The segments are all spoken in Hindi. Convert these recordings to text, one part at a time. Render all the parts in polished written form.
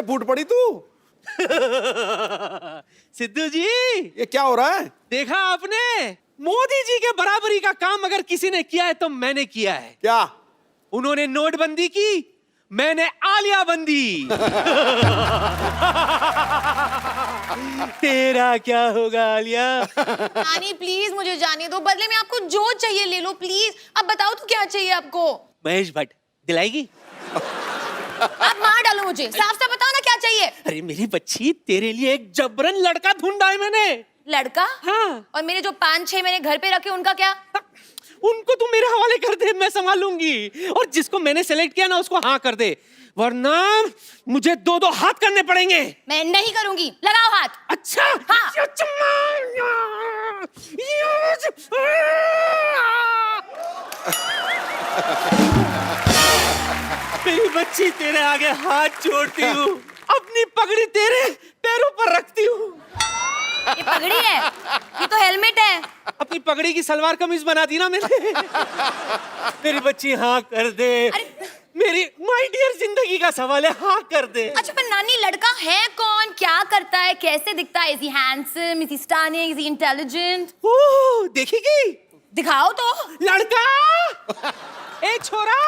से फूट पड़ी तू। सिद्धू जी, ये क्या हो रहा है? देखा आपने, मोदी जी के बराबरी का काम अगर किसी ने किया है तो मैंने किया है। क्या? उन्होंने नोटबंदी की, मैंने आलिया बंदी। तेरा क्या होगा आलिया? नानी प्लीज मुझे जाने दो, बदले में आपको जो चाहिए ले लो प्लीज। अब बताओ तो क्या चाहिए आपको? महेश भट्ट दिलाएगी? आप मार डालो मुझे, साफ साफ बताओ ना क्या चाहिए। अरे मेरी बच्ची, तेरे लिए एक जबरन लड़का ढूंढा है मैंने। लड़का? हाँ। और मेरे जो 5-6 मैंने घर पे रखे उनका क्या? उनको तू मेरे हवाले कर दे, मैं संभालूंगी। और जिसको मैंने सेलेक्ट किया ना उसको हाँ कर दे, वरना मुझे 2-2 हाथ करने पड़ेंगे। मैं नहीं करूंगी, लगाओ हाथ। अच्छा? हाँ। मेरी बच्ची, तेरे आगे हाथ जोड़ती हूँ, अपनी पगड़ी तेरे पैरों पर रखती हूँ। ये पगड़ी है, ये तो हेलमेट है। अपनी पगड़ी की सलवार कमीज बना दी ना मैंने। मेरी बच्ची हाँ कर दे। मेरी माय डियर जिंदगी का सवाल है, हाँ कर दे। अच्छा पर नानी, लड़का है कौन, क्या करता है, कैसे दिखता है? Is he handsome, is he stunning, is he intelligent? Oh, देखेगी? दिखाओ तो। लड़का, ए छोरा।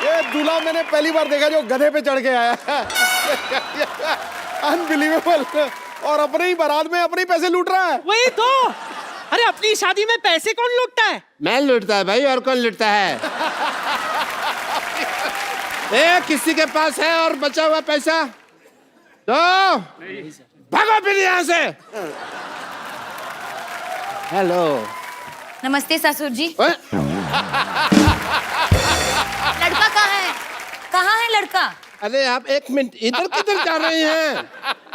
ये दूल्हा मैंने पहली बार देखा जो गधे पे चढ़ के आया। अनबिलीवेबल। और अपने ही बारात में अपने ही पैसे लूट रहा है। वही तो। अरे अपनी शादी में पैसे कौन लूटता है? मैं लूटता है भाई, और कौन लूटता है? किसी के पास है और बचा हुआ पैसा तो भागो फिर यहाँ से। हेलो। नमस्ते ससुर जी। लड़का कहाँ है? कहाँ है लड़का? अरे आप एक मिनट, इधर किधर जा रही हैं?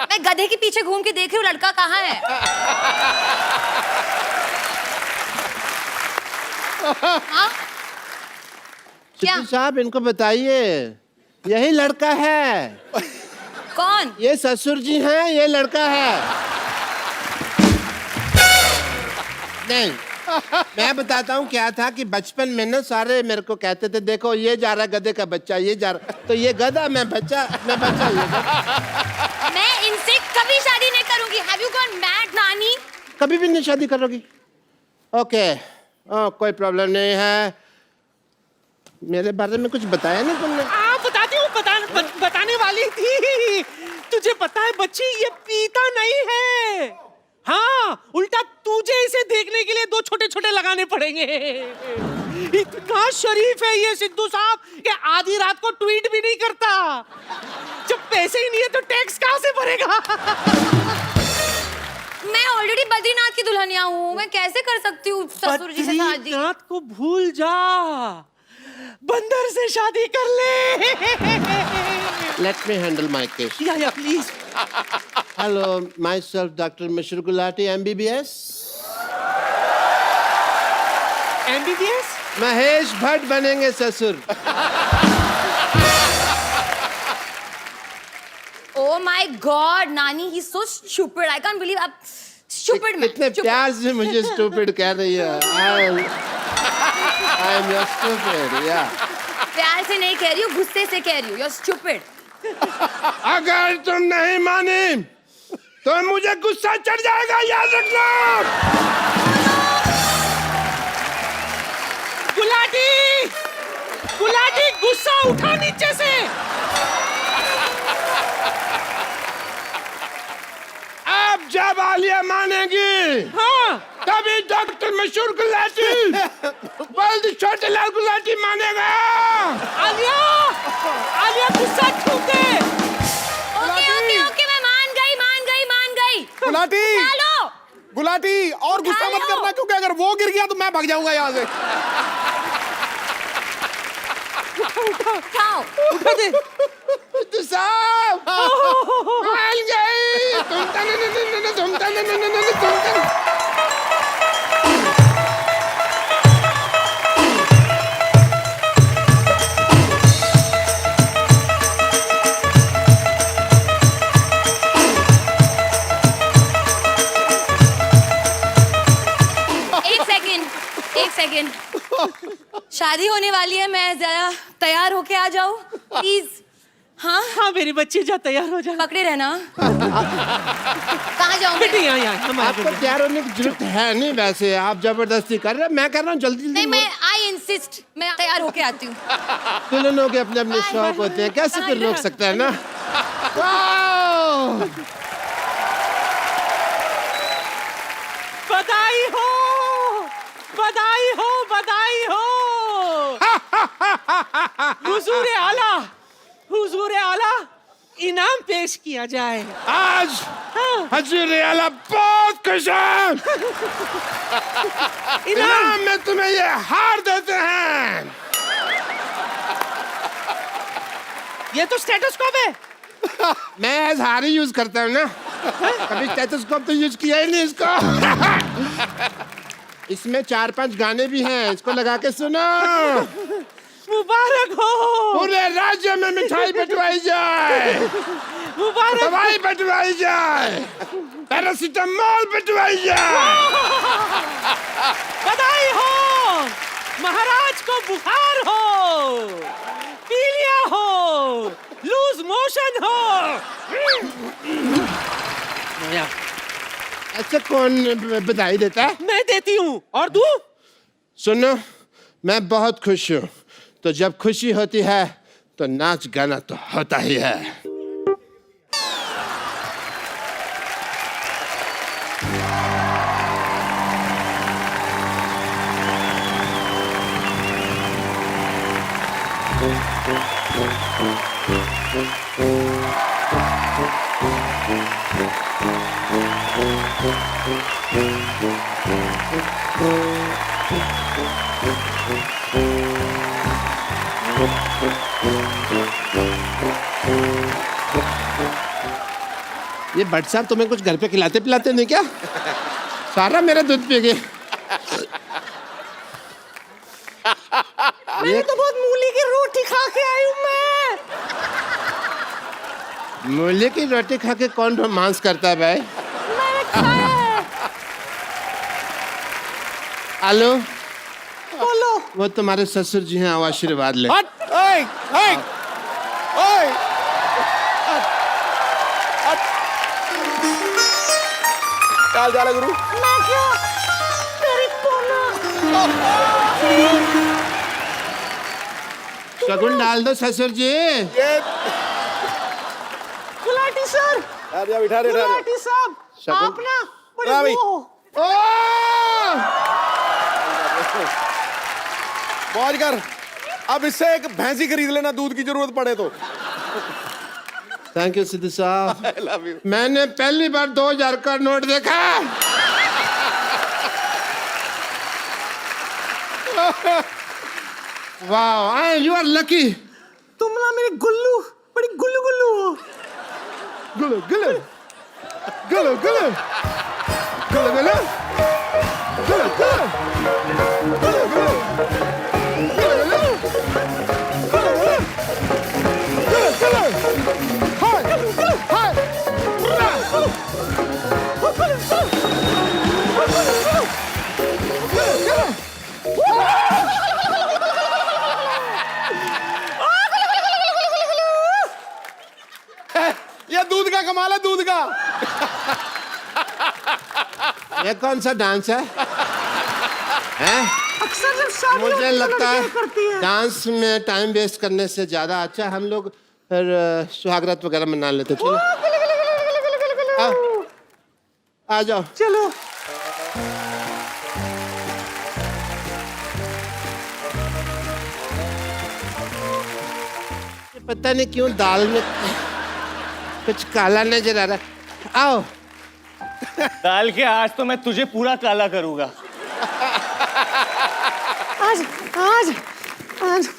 मैं गधे के पीछे घूम के देख रही हूँ, लड़का कहाँ है? हाँ? क्या? सिद्धू साहब इनको बताइए, यही लड़का है। कौन? ये ससुर जी हैं, ये लड़का है। नहीं, मैं बताता हूँ क्या था कि बचपन में ना सारे मेरे को कहते थे, देखो ये जा रहा गधे का बच्चा, ये जा रहा, तो ये गधा, मैं बच्चा, मैं बच्चा, ये गधा। मैं इनसे कभी शादी नहीं करूंगी। Have you gone mad, नानी? कभी भी नहीं शादी करोगी? ओके, कोई प्रॉब्लम नहीं है। मेरे बारे में कुछ बताया नहीं तुमने? बताती हूँ, बताने वाली थी। तुझे पता है बच्ची, ये पीता नहीं है। हाँ, उल्टा तुझे इसे देखने के लिए 2 छोटे-छोटे लगाने पड़ेंगे। इतना शरीफ है ये सिद्धू साहब कि आधी रात को ट्वीट भी नहीं करता। जब पैसे ही नहीं है तो टैक्स कहाँ से भरेगा? मैं ऑलरेडी बद्रीनाथ की दुल्हनिया हूँ, मैं कैसे कर सकती हूँ ससुर जी से शादी? बद्रीनाथ को भूल जा, बंदर से शादी कर ले। Let me handle my case. या please. Hello, myself, Dr. Mishra Gulati, MBBS. MBBS? Mahesh Bhatt बनेंगे ससुर। Oh my God, नानी, he's so stupid. I can't believe आप stupid man. इतने प्यार से मुझे stupid कह रही है। I am your stupid, yeah. प्यार से नहीं कह रही हूँ, गुस्से से कह रही हूँ। You're stupid. अगर तुम नहीं मानी तो मुझे गुस्सा चढ़ जाएगा, याद रखना। गुलाटी, गुलाटी, गुस्सा उठा नीचे से। अब जब आलिया मानेगी, हाँ, तो अभी डॉक्टर मशहूर गुलाटी वर्ल्ड छोटे लाल गुलाटी मानेगा। आलिया, आलिया गुस्सा छूट दे। ओके ओके ओके, मैं मान गई। गुलाटी, चलो गुलाटी, और गुस्सा मत करना, क्योंकि अगर वो गिर गया तो मैं भाग जाऊंगा यहाँ से। उठाओ। उठा दे। तो साहब मान गई। एक सेकेंड, शादी होने वाली है, मैं जरा तैयार होके आ जाऊं प्लीज। हाँ हाँ मेरी बच्ची, जा तैयार हो जा। पकड़े रहना। कहाँ जाऊँ बेटी मैं? यहाँ आपको तैयार होने की जरूरत है नहीं, वैसे आप जबरदस्ती कर रहे हैं। मैं कर रहा हूँ जल्दी नहीं, मैं आई इंसिस्ट, मैं तैयार होके आती हूँ। दुल्हनों के अपने अपने शौक होते हैं, कैसे कोई रोक सकता है ना। वाह! बधाई हो, बधाई हो, बधाई हो। हुजूर आला, हुजूर आला, इनाम पेश किया जाए। आज हजूर आला बहुत खुश है। इनाम में तुम्हें ये हार देते हैं। ये तो स्टेथोस्कोप है। मैं एज हार ही यूज करता हूँ ना, कभी स्टेथोस्कोप तो यूज किया ही नहीं इसको। इसमें 4-5 गाने भी हैं, इसको लगा के सुनो। मुबारक हो, पूरे राज्य में मिठाई बंटवाई जाए, मुबारक। दवाई बंटवाई जाए, पैरासीटामोल बंटवाई जाए। बधाई हो, महाराज को बुखार हो, पीलिया हो, लूज मोशन हो। अच्छा कौन बधाई देता है? मैं देती हूँ, और तू? सुनो, मैं बहुत खुश हूँ, तो जब खुशी होती है तो नाच गाना तो होता ही है। ये भट्ट साहब तुम्हें कुछ घर पे खिलाते पिलाते नहीं क्या? सारा मेरा दूध पी गए। मैंने तो बहुत मूली की रोटी खा के आई हूँ मैं। मूली की रोटी खा के कौन रोमांस करता है भाई? मैंने खाया है। हेलो, बोलो। वो तुम्हारे ससुर जी हैं, आओ आशीर्वाद ले। हट, ओए, ओए, ओए। क्या हाल है गुरु? मैं क्यों? तेरी पोला। शगुन डाल दो ससुर जी। ये गुलाटी सर, बिठा रहे गुलाटी साहब, शगुन- आप ना बड़े हाँ भाई। वो हो। मौज कर। अब इससे एक भैंसी खरीद लेना, दूध की जरूरत पड़े तो। थैंक यू सिद्धू साहब। I love you. मैंने पहली बार 2000 का नोट देखा। वाह, यू आर लकी। तुम ना मेरे गुल्लू, बड़ी गुल्लू गुल्लू हो। गुलो गुलो गुलो गुलो गुलो गुलो गुलो गुलो गुलो ये दूध का कमाल है, दूध का। ये कौन सा डांस है? हैं? अक्सर जब शादी मुझे होती है, लगता लड़कियां करती है हैं। डांस में टाइम वेस्ट करने से ज्यादा अच्छा हम लोग फिर सुहागरात वगैरह मना लेते। चलो आ जाओ। चलो। पता नहीं क्यों दाल में कुछ काला नजर आ रहा है। आओ। दाल के आज तो मैं तुझे पूरा काला करूंगा। आज आज आज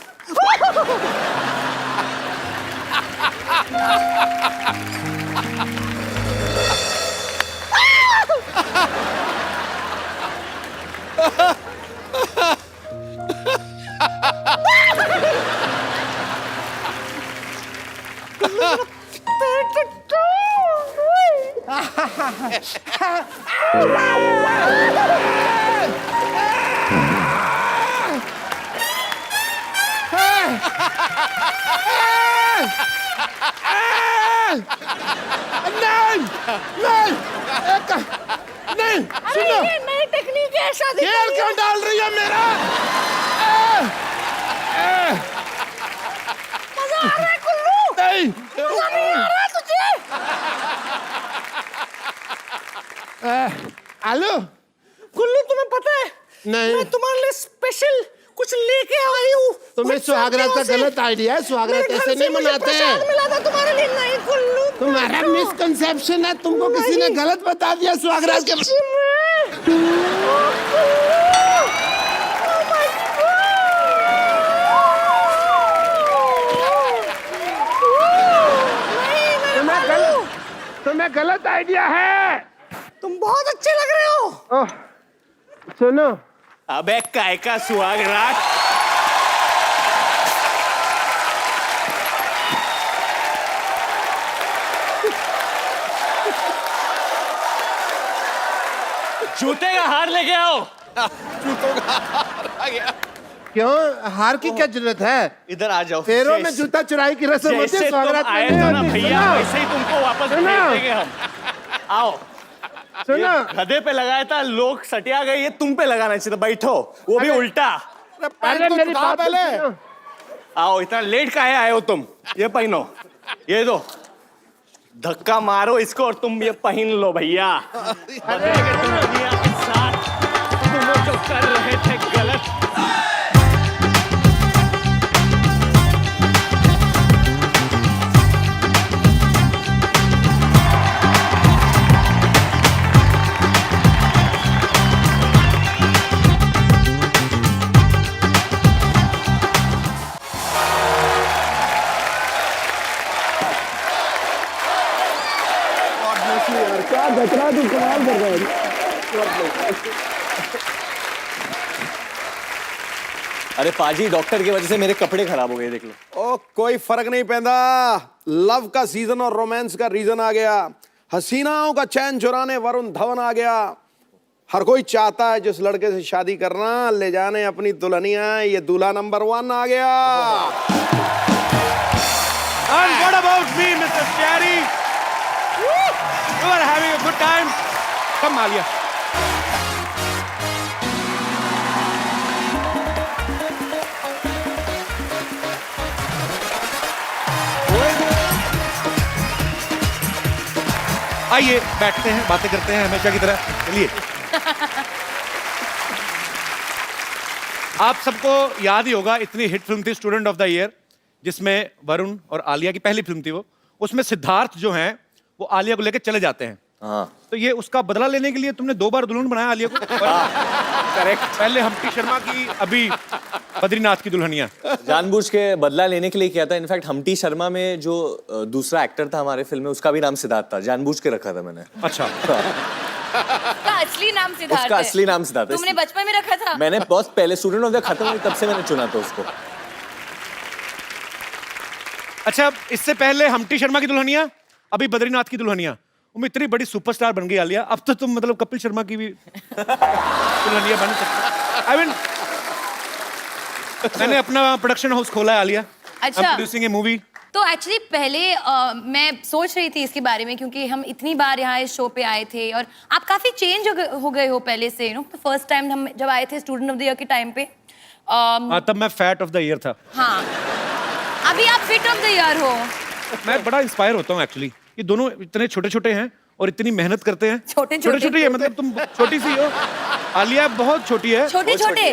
नहीं, सुनो। ये नई टेक्निक है शादी तेल क्यों डाल रही है मेरा? मजा आ रहा है कुल्लू। नहीं। मजा नहीं आ रहा है तुझे? आलू? कुल्लू, तुम्हें पता है नहीं। मैं तुम्हारे लिए स्पेशल कुछ लेके आई हूँ। तुम्हें सुहागरात का गलत आइडिया है। सुहागरात ऐसे नहीं मनाते हैं। मिला था तुम्हारे लिए। नहीं कुल्लू, तुम्हारा मिसकंसेप्शन है। तुमको किसी ने गलत बता दिया सुहागरात के। तुम्हें गलत आइडिया है। तुम बहुत अच्छे लग रहे हो। ओह, सुनो। अबे काय का सुहाग रात। जूते का हार लेके आओ। जूतों का हार आ गया। क्यों? हार की क्या जरूरत है? इधर आ जाओ। पैरों में जूता चुराई की रस्म होती है। जैसे तुम स्वागत आए नहीं थे ना होती। भैया, सुनो। वैसे ही तुमको वापस भेज सुनो। देंगे हम। आओ। सुनो। ये गधे पे लगाया था, लोग सटिया गए, ये तुम पे लगाना चाहिए था। बैठो, वो भी उल्टा। अरे मेरी बात पहले। सुनो। आओ, इतना लेट काहे आए हो तुम? ये पहनो, ये दो, धक्का मारो इसको और तुम ये पहन लो भैया। बदले के दुनिया के साथ तुम जो कर रहे थे गलत। क्या घटना तू कमाल कर रहा है। अरे पाजी, डॉक्टर की वजह से मेरे कपड़े खराब हो गए, देख लो। ओ कोई फर्क नहीं पैदा। लव का सीजन और रोमांस का रीजन आ गया। हसीनाओं का चैन चुराने वरुण धवन आ गया। हर कोई चाहता है जिस लड़के से शादी करना, ले जाने अपनी दुल्हनिया। ये दूल्हा नंबर 1 आ गया। And what about me, Mr. Cherry? You are having a good time? Come, Malia. आइए बैठते हैं, बातें करते हैं हमेशा की तरह। चलिए। आप सबको याद ही होगा, इतनी हिट फिल्म थी स्टूडेंट ऑफ द ईयर, जिसमें वरुण और आलिया की पहली फिल्म थी वो। उसमें सिद्धार्थ जो हैं वो आलिया को लेकर चले जाते हैं। हाँ, तो ये उसका बदला लेने के लिए तुमने 2 बार दुल्हन बनाया आलिया को। करेक्ट। पहले हम्टी शर्मा की, अभी बद्रीनाथ की दुल्हनिया। जानबूझ के बदला लेने के लिए किया था। इनफैक्ट हम्टी शर्मा में जो दूसरा एक्टर था हमारे फिल्म में, उसका भी नाम सिद्धार्थ था। जानबूझ के रखा था मैंने। अच्छा। उसका असली नाम सिद्धार्थ उसका है। असली नाम सिद्धार्थ है। तुमने बचपन में रखा था? मैंने बहुत पहले स्टूडेंट ऑफ द खत्म हुई तब से मैंने चुना था उसको। अच्छा, इससे पहले हम्टी शर्मा की दुल्हनिया, अभी बद्रीनाथ की दुल्हनिया। तुम इतनी बड़ी सुपरस्टार बन गई आलिया, अब तो तुम मतलब कपिल शर्मा की भी दुल्हनिया बन सकती। आई मीन, मैंने अपना प्रोडक्शन हाउस खोला है आलिया। अच्छा। प्रोड्यूसिंग ए मूवी। तो एक्चुअली पहले मैं सोच रही थी इसके बारे में, क्योंकि हम इतनी बार यहाँ इस शो पे आए थे और आप काफी चेंज हो गए हो पहले से। फर्स्ट टाइम हम जब आए थे स्टूडेंट ऑफ द ईयर के टाइम पे, तब मैं फैट ऑफ द ईयर था। हाँ, अभी आप फिट ऑफ द ईयर हो। मैं बड़ा इंस्पायर होता हूँ एक्चुअली। ये दोनों इतने छोटे छोटे हैं और इतनी मेहनत करते हैं। छोटे छोटे है, मतलब तुम छोटी सी हो, आलिया बहुत छोटी है। छोटे छोटे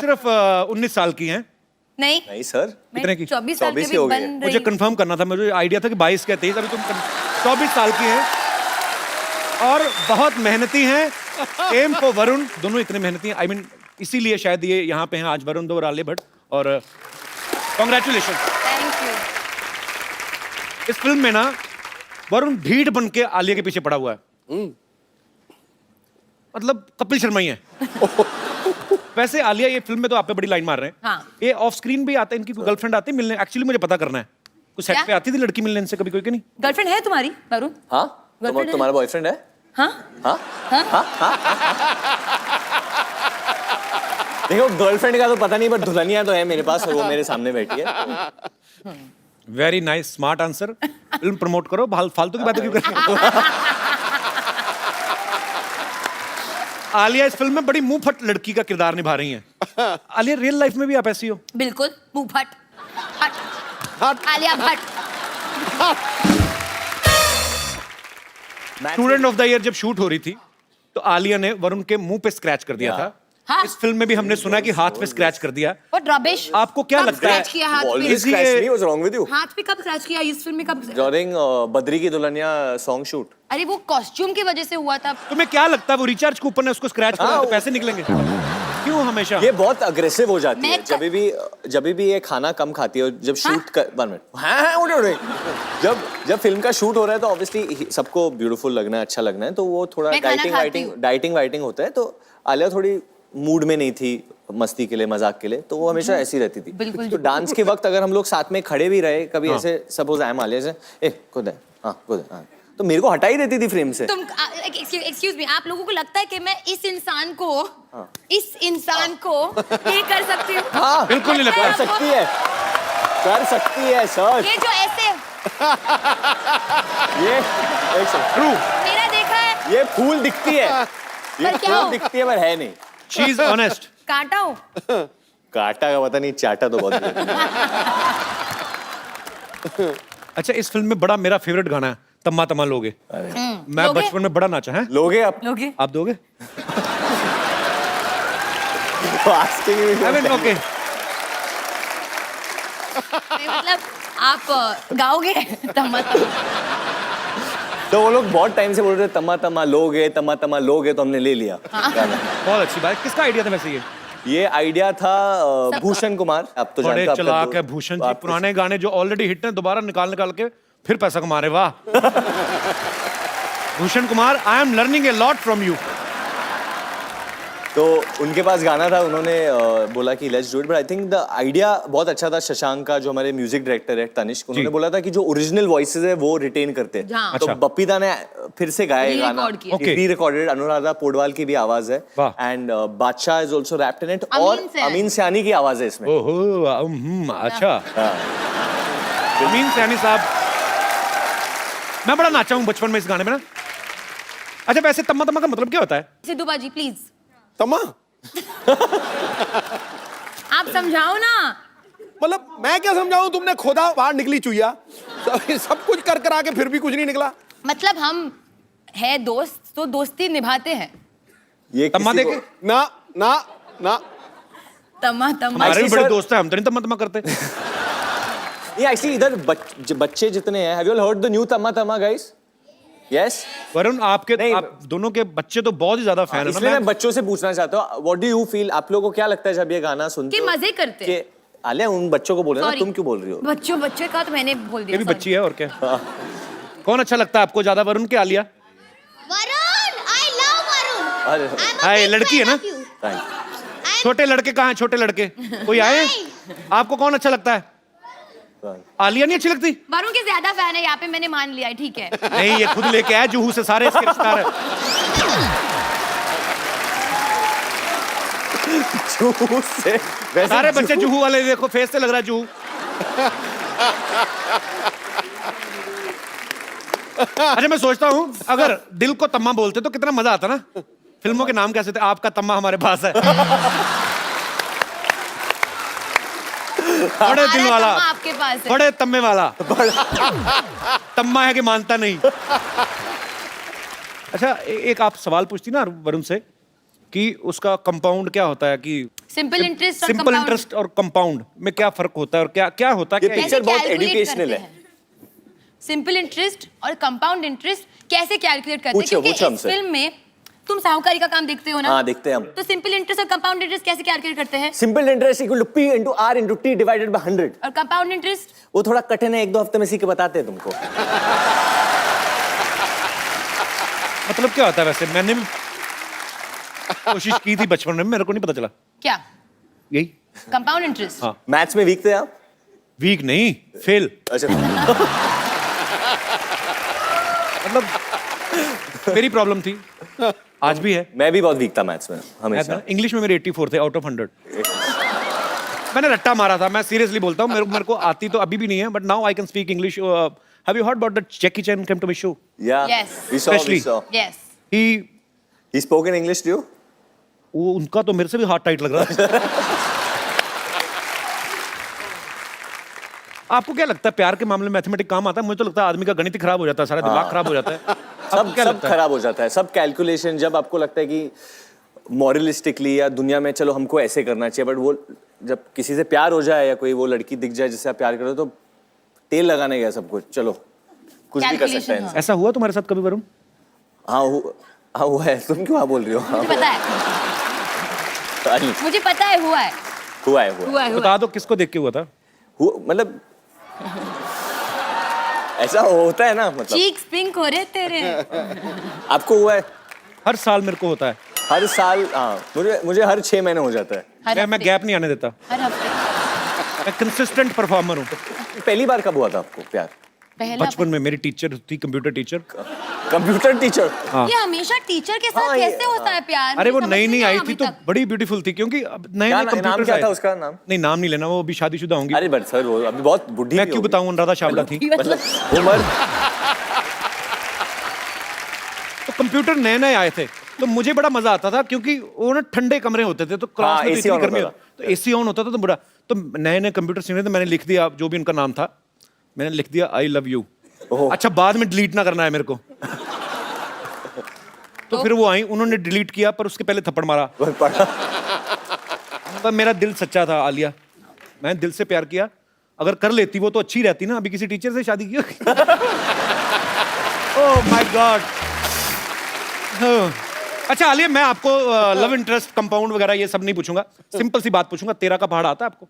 सिर्फ 19 साल की हैं। नहीं नहीं सर, मैं कितने की? 24 साल 24 की ही हो भी गई है। बन मुझे रही कंफर्म करना था, मुझे आइडिया था कि 22 के 23, अभी तुम 24 साल की हैं और बहुत मेहनती हैं। एम फॉर वरुण, दोनों इतने मेहनती हैं। आई मीन इसीलिए शायद ये यहाँ पे हैं आज, वरुण दो और आलिया भट्ट। और कॉन्ग्रेचुलेशन। Thank you. इस फिल्म में ना वरुण ढीठ बन के आलिया के पीछे पड़ा हुआ है, मतलब कपिल शर्मा ही है। वैसे आलिया ये फिल्म में तो आप पे बड़ी लाइन मार रहे हैं। हाँ। ये ऑफ स्क्रीन भी आता है, इनकी कोई गर्लफ्रेंड आती है मिलने? एक्चुअली मुझे पता करना है, कुछ सेट क्या? पे आती थी लड़की मिलने इनसे कभी कोई कि नहीं? गर्लफ्रेंड है तुम्हारी वरुण? हाँ Girlfriend है? तुम्हारा बॉयफ्रेंड है? हाँ हाँ हाँ देखो गर्लफ्रेंड का तो पता नहीं, बट दुल्हनिया तो है मेरे पास और वो मेरे सामने बैठी है। Very nice, smart answer. Film promote करो, फालतू की बातें क्यों कर रहे हो? आलिया इस फिल्म में बड़ी मुंह फट लड़की का किरदार निभा रही हैं। आलिया रियल लाइफ में भी आप ऐसी हो? बिल्कुल, मुंह फट हट। Alia Bhatt. Student of the year जब शूट हो रही थी तो आलिया ने वरुण के मुंह पे स्क्रैच कर दिया था। हाँ। इस फिल्म में भी हमने सुना कि हाथ पे स्क्रैच कर दिया। What rubbish? आपको क्या कब लगता है? scratch किया हाथ पे? Always इसी- scratched me, what's wrong with you? हाथ पे कब स्क्रैच किया इस फिल्म में कब? During बद्री की दुल्हनिया सॉन्ग शूट। अरे वो कॉस्ट्यूम की वजह से हुआ था। तुम्हें क्या लगता है वो रिचार्ज कूपन है, उसको स्क्रैच करो हाँ, तो पैसे निकलेंगे? क्यों हमेशा? ये बहुत अग्रेसिव हो जाती है मैं जब भी ये खाना कम खाती है और जब शूट कर 1 मिनट हाँ उठे जब फिल्म का शूट हो रहा है तो ऑब्वियसली सबको ब्यूटीफुल लगना है, अच्छा लगना है, तो वो थोड़ा मैं खाना खाती डाइटिंग वाइटिंग होता है। तो आलिया थोड़ी मूड में नहीं थी मस्ती के लिए, मजाक के लिए, तो वो हमेशा ऐसी रहती थी। बिल्कुल तो डांस के वक्त अगर हम लोग साथ में खड़े भी रहे कभी हाँ। ऐसे, सपोज आई एम आलिया से, ए खुद है, हाँ खुद है, हाँ, तो मेरे को हटा ही देती थी फ्रेम से। तुम एक्सक्यूज मी, आप लोगों को लगता है कि मैं इस इंसान को ये कर सकती हूँ? हाँ बिल्कुल नहीं लगता। कर सकती है सर। ये जो ऐसे ये एक सेकंड, ट्रू, मेरा देखा है, ये फूल दिखती है, ये पर क्या फूल हो? दिखती है पर है नहीं। She is honest. काटा हूँ। काटा का पता नहीं, चाटा तो बहुत है। अच्छा, इस फिल्म में बड़ा मेरा फेवरेट गाना है तम्मा तम्मा लोगे। मैं लोगे? बचपन में बड़ा नाचा है। लोगे आप? लोगे? आप दोगे? Asking me I mean okay. नहीं, मतलब आप गाओगे तम्मा तम्मा? तो वो लोग बहुत टाइम से बोल रहे थे तम्मा तम्मा लोगे, तो हमने ले लिया गाना। बहुत अच्छी बात। किसका आइडिया था वैसे ये? ये आइडिया था भूषण कुमार। आप तो बड़े जानते हो, आपका चलाक दो- है भूषण जी, आप- पुराने गाने जो ऑलरेडी हिट हैं दोबारा निकाल के फिर पैसा कमा रहे। वाह Bhushan Kumar, I am learning a lot from you. तो उनके पास गाना था, उन्होंने बोला कि let's do it, but I think the idea बहुत अच्छा था। शशांक का जो हमारे म्यूजिक डायरेक्टर है तनिष्क, उन्होंने बोला था कि जो ओरिजिनल वॉइसेस है वो रिटेन करते हैं। हाँ। तो अच्छा। बप्पीदा ने फिर से गाया ये गाना, Re-record किया। Okay. री रिकॉर्डेड। अनुराधा पोडवाल की भी आवाज है वाह। And Badshah is also wrapped in it, Amin और सयानी। अमीन सयानी की आवाज है इसमें। ओहो, अच्छा। अमीन सयानी साहब, मैं बड़ा नाचा हूँ बचपन में इस गाने में ना। अच्छा, वैसे तम्मा तम्मा का मतलब क्या होता है? सिद्धू बाजी प्लीज तम्मा आप समझाओ ना। मतलब मैं क्या समझाऊं, तुमने खोदा बाहर निकली चुईया, सब कुछ कर कर आके फिर भी कुछ नहीं निकला। मतलब हम है दोस्त तो दोस्ती निभाते हैं। ये तम्मा किसी को- देके ना ना ना तम्मा तम्मा। हमारे भी Actually, बड़े sir- दोस्त हैं, हम तो नहीं तम्मा तम्मा करते। ये एक्चुअली इधर बच्चे जितने हैं, have you all heard the new Tamma Tamma guys? Yes. Varun, आपके नहीं, आप दोनों के बच्चे तो बहुत ही ज्यादा फैन है इसलिए ना। मैं बच्चों से पूछना चाहता हूँ, व्हाट डू यू फील, आप लोगों को क्या लगता है जब ये गाना सुनते कि हो? मजे करते हैं। कि आलिया उन बच्चों को बोल रहे हो ना, Sorry. तुम क्यों बोल रही हो? बच्चे का तो मैंने बोल ये दिया। भी sorry. बच्ची है और क्या। कौन अच्छा लगता है आपको ज्यादा, वरुण के Alia? Varun, I love Varun. अरे I'm a हाँ, ये big लड़की है fan ना? of you. thank छोटे लड़के कहाँ हैं? छोटे लड़के कोई आए? आपको कौन अच्छा लगता है? you. आलिया नहीं अच्छी लगती? वरुण के ज्यादा फैन है यहाँ पे, मैंने मान लिया है, ठीक है। नहीं, ये खुद लेके आया जुहू से, सारे इसके रिश्तेदार हैं। जुहू से वैसे सारे बच्चे जुहू वाले, देखो फेस से लग रहा है जुहू। अच्छा, मैं सोचता हूँ अगर दिल को तम्मा बोलते तो कितना मजा आता ना। फिल्मों के नाम कैसे थे? आपका तम्मा हमारे पास है। बड़े दिल हमारा वाला, तम्मा आपके पास है। बड़े तम्मे वाला। तम्मा है कि मानता नहीं। अच्छा, एक आप सवाल पूछती ना वरुण से कि उसका कंपाउंड क्या होता है, कि सिंपल इंटरेस्ट और सिंपल compound- इंटरेस्ट और कंपाउंड में क्या फर्क होता है और क्या क्या होता है ये क्या पिक्चर बहुत कैलकुलेट educational करते है। हैं? सिंपल इंटरेस्ट और कंपाउंड इंटरेस्ट कैसे कैलकुलेट करते हैं? पूछो, क्योंकि पूछो इस हमसे। फिल्म में तुम साहूकारी का काम देखते हो ना? हाँ, देखते हैं हम। तो सिंपल इंटरेस्ट और कंपाउंड इंटरेस्ट कैसे कैलकुलेट करते हैं? Simple interest equal to P into R into T divided by 100। और कंपाउंड इंटरेस्ट? वो थोड़ा कठिन है, 1-2 हफ्ते में सीख के बताते हैं तुमको। मतलब क्या होता है वैसे? मैंने भी कोशिश की थी बचपन में, मेरे को नहीं पता चला। क्या? यही कंपाउंड इंटरेस्ट? हाँ। मैथ्स में वीक थे आप? वीक नहीं, फेल। अच्छा। मतलब मेरी प्रॉब्लम थी, आज भी है। मैं भी बहुत वीक था मैथ्स में हमेशा। इंग्लिश में मेरे 84 थे आउट ऑफ 100। मैंने रट्टा मारा था, मैं सीरियसली बोलता हूँ, मेरे को आती तो अभी भी नहीं है, but now I can speak English. Have you heard about that Jackie Chan came to my show? Yeah. Yes. We saw. Especially- We saw. Yes. He spoke in English to you? वो उनका तो मेरे से भी हाथ टाइट लग रहा है। आपको क्या लगता है प्यार के मामले में मैथमेटिक्स काम आता है? मुझे तो लगता है आदमी का गणित ही खराब हो जाता है, सारा दिमाग खराब हो जाता है। आपको सब क्या सब लगता है? खराब हो जाता है, सब कैलकुलेशन। जब आपको लगता है कि मॉरलिस्टिकली या दुनिया में चलो हमको ऐसे करना चाहिए, बट वो जब किसी से प्यार हो जाए या कोई वो लड़की दिख जाए जिससे आप प्यार करो, तो तेल लगाने गया सब कुछ, चलो कुछ भी कर सकता है Calculation, इंसान। ऐसा हुआ तुम्हारे साथ कभी वरुण? हाँ हुआ है। तुम क्यों हाँ बोल रही हो? हाँ, मुझे पता है, मुझे पता है, हुआ है, हुआ है। हुआ है, हुआ बता दो किसको देख के हुआ था? मतलब ऐसा होता है ना, मतलब चीक्स पिंक हो रहे तेरे। आपको हुआ है? हर साल मेरे को होता है। हर साल? हाँ, मुझे हर 6 महीने हो जाता है। हर मैं हफ्ते, गैप नहीं आने देता, हर हफ्ते। मैं कंसिस्टेंट परफॉर्मर हूँ। पहली बार कब हुआ था आपको प्यार? पहला बचपन में मेरी टीचर थी, कंप्यूटर टीचर। Computer teacher? हाँ। ये हमेशा टीचर के साथ हाँ, ये- कैसे होता है प्यार? अरे वो मुझे नई समझ नई नहीं आई आया थी अभी तो तक। बड़ी ब्यूटीफुल थी, क्योंकि अब नए क्या नए नाम कंप्यूटर क्या था उसका नाम? नहीं, नाम नहीं लेना, वो अभी शादीशुदा होंगी। अरे बट सर वो अभी बहुत बुढ़ी मैं भी क्यों होगी। बताऊं, अनुराधा चावला थी। मतलब उम्र। तो कंप्यूटर नए नए आए थे, तो मुझे बड़ा मजा आता था, क्योंकि वो ना ठंडे कमरे होते थे, तो क्लास में तो AC इतनी on गर्मी होता तो एसी ऑन होता था, तो बड़ा तो नए नए कंप्यूटर सीखने थे। मैंने लिख दिया जो भी उनका नाम था, मैंने लिख दिया आई लव यू। ओह। अच्छा, बाद में डिलीट ना करना है मेरे को। तो फिर वो आई, उन्होंने डिलीट किया, पर उसके पहले थप्पड़ मारा। पढ़ा। पर मेरा दिल सच्चा था आलिया, मैंने दिल से प्यार किया। अगर कर लेती वो तो अच्छी रहती ना, अभी किसी टीचर से शादी की। Oh my God. अच्छा आलिया, मैं आपको लव इंटरेस्ट, कंपाउंड वगैरह ये सब नहीं पूछूंगा, सिंपल सी बात पूछूंगा। 13 का पहाड़ आता है आपको?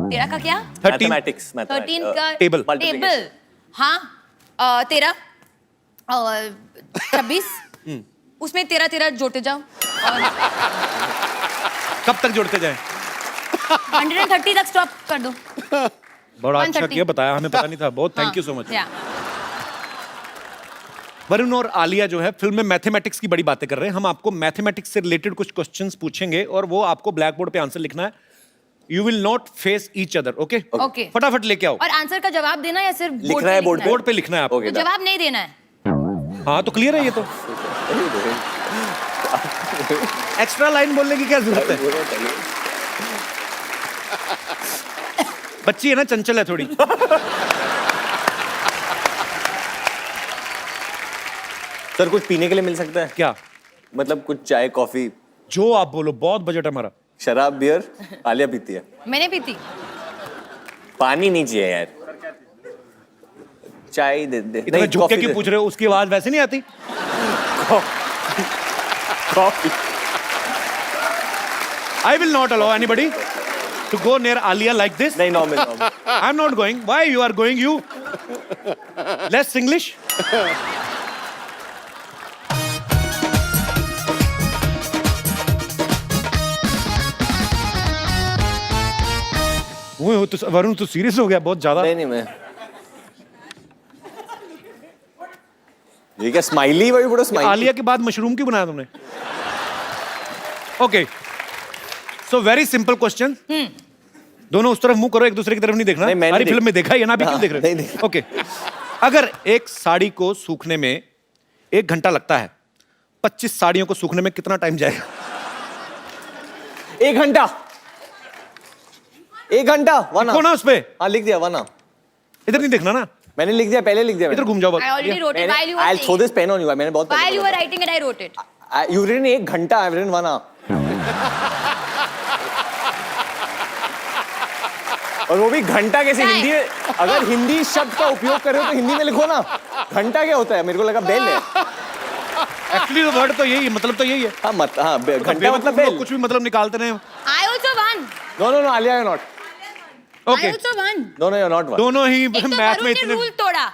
तेरा का क्या? 13 मैथमेटिक्स 13 का टेबल। टेबल। हाँ, 13 और 26, उसमें 13 जोड़ते जाओ और कब तक जोड़ते जाएं? 130 तक स्टॉप कर दो। बड़ा अच्छा 130 किया, बताया, हमें पता नहीं था। बहुत thank you so much. Varun और आलिया जो है फिल्म में मैथमेटिक्स की बड़ी बातें कर रहे हैं। हम आपको मैथमेटिक्स से रिलेटेड कुछ क्वेश्चंस पूछेंगे और वो आपको ब्लैक बोर्ड पे आंसर लिखना है। You will not face each other, okay? Okay. फटाफट लेके आओ। और आंसर का जवाब देना या सिर्फ लिखना है बोर्ड बोर्ड पे लिखना है आपको। ओके तो जवाब नहीं देना है। हाँ तो क्लियर है ये तो। एक्स्ट्रा लाइन बोलने की क्या जरूरत है? बच्ची है ना, चंचल है थोड़ी। सर कुछ पीने के लिए मिल सकता है? क्या? मतलब कुछ चाय कॉफी? जो आप बोलो, बहुत बजट है हमारा। शराब बियर आलिया पीती है? मैंने पीती। पानी नहीं चाहिए यार, चाय दे दे। इतना झुक के क्यों पूछ रहे हो? उसकी आवाज वैसे नहीं आती? Coffee. I will not allow anybody to go near Alia like this. नहीं normal. I'm not going. Why you are going? You less English. वो तो वरुण तो सीरियस हो गया बहुत ज्यादा। नहीं मैं ये क्या स्माइली? वही बड़ा स्माइली। आलिया के बाद मशरूम क्यों बनाया तुमने? Okay, so very simple question. दोनों उस तरफ मुंह करो, एक दूसरे की तरफ नहीं देखना। नहीं, मैंने हमारी फिल्म में देखा है, ये ना भी क्यों देख रहे नहीं हो? देखा। ओके, अगर एक साड़ी को सूखने में 1 घंटा लगता है, 25 साड़ियों को सूखने में कितना टाइम जाएगा? 1 घंटा। 1 घंटा। वन लिखो ना उस पे। हाँ लिख दिया वन। इधर नहीं देखना ना, मैंने लिख दिया, पहले लिख दिया। इधर घूम जाओ बस। I already wrote it while you were I'll throw saying. this pen on you. मैंने बहुत While you were writing it, I wrote it. You've written 1 घंटा, I've written 1 hour. और वो भी घंटा कैसे क्या है? हिंदी में, अगर हिंदी शब्द का उपयोग कर रहे हो तो हिंदी में लिखो ना। घंटा क्या होता है? मेरे को लगा बेल है। एक्चुअली वर्ड तो यही है, मतलब तो यही है। हाँ घंटा मतलब लोग बेल। कुछ भी मतलब निकालते रहे। I also won. No Alia, you're not. Okay I also won. No, you're not one. दोनों ही एक तो मैथ वरुण में ने इतने रूल तोड़ा,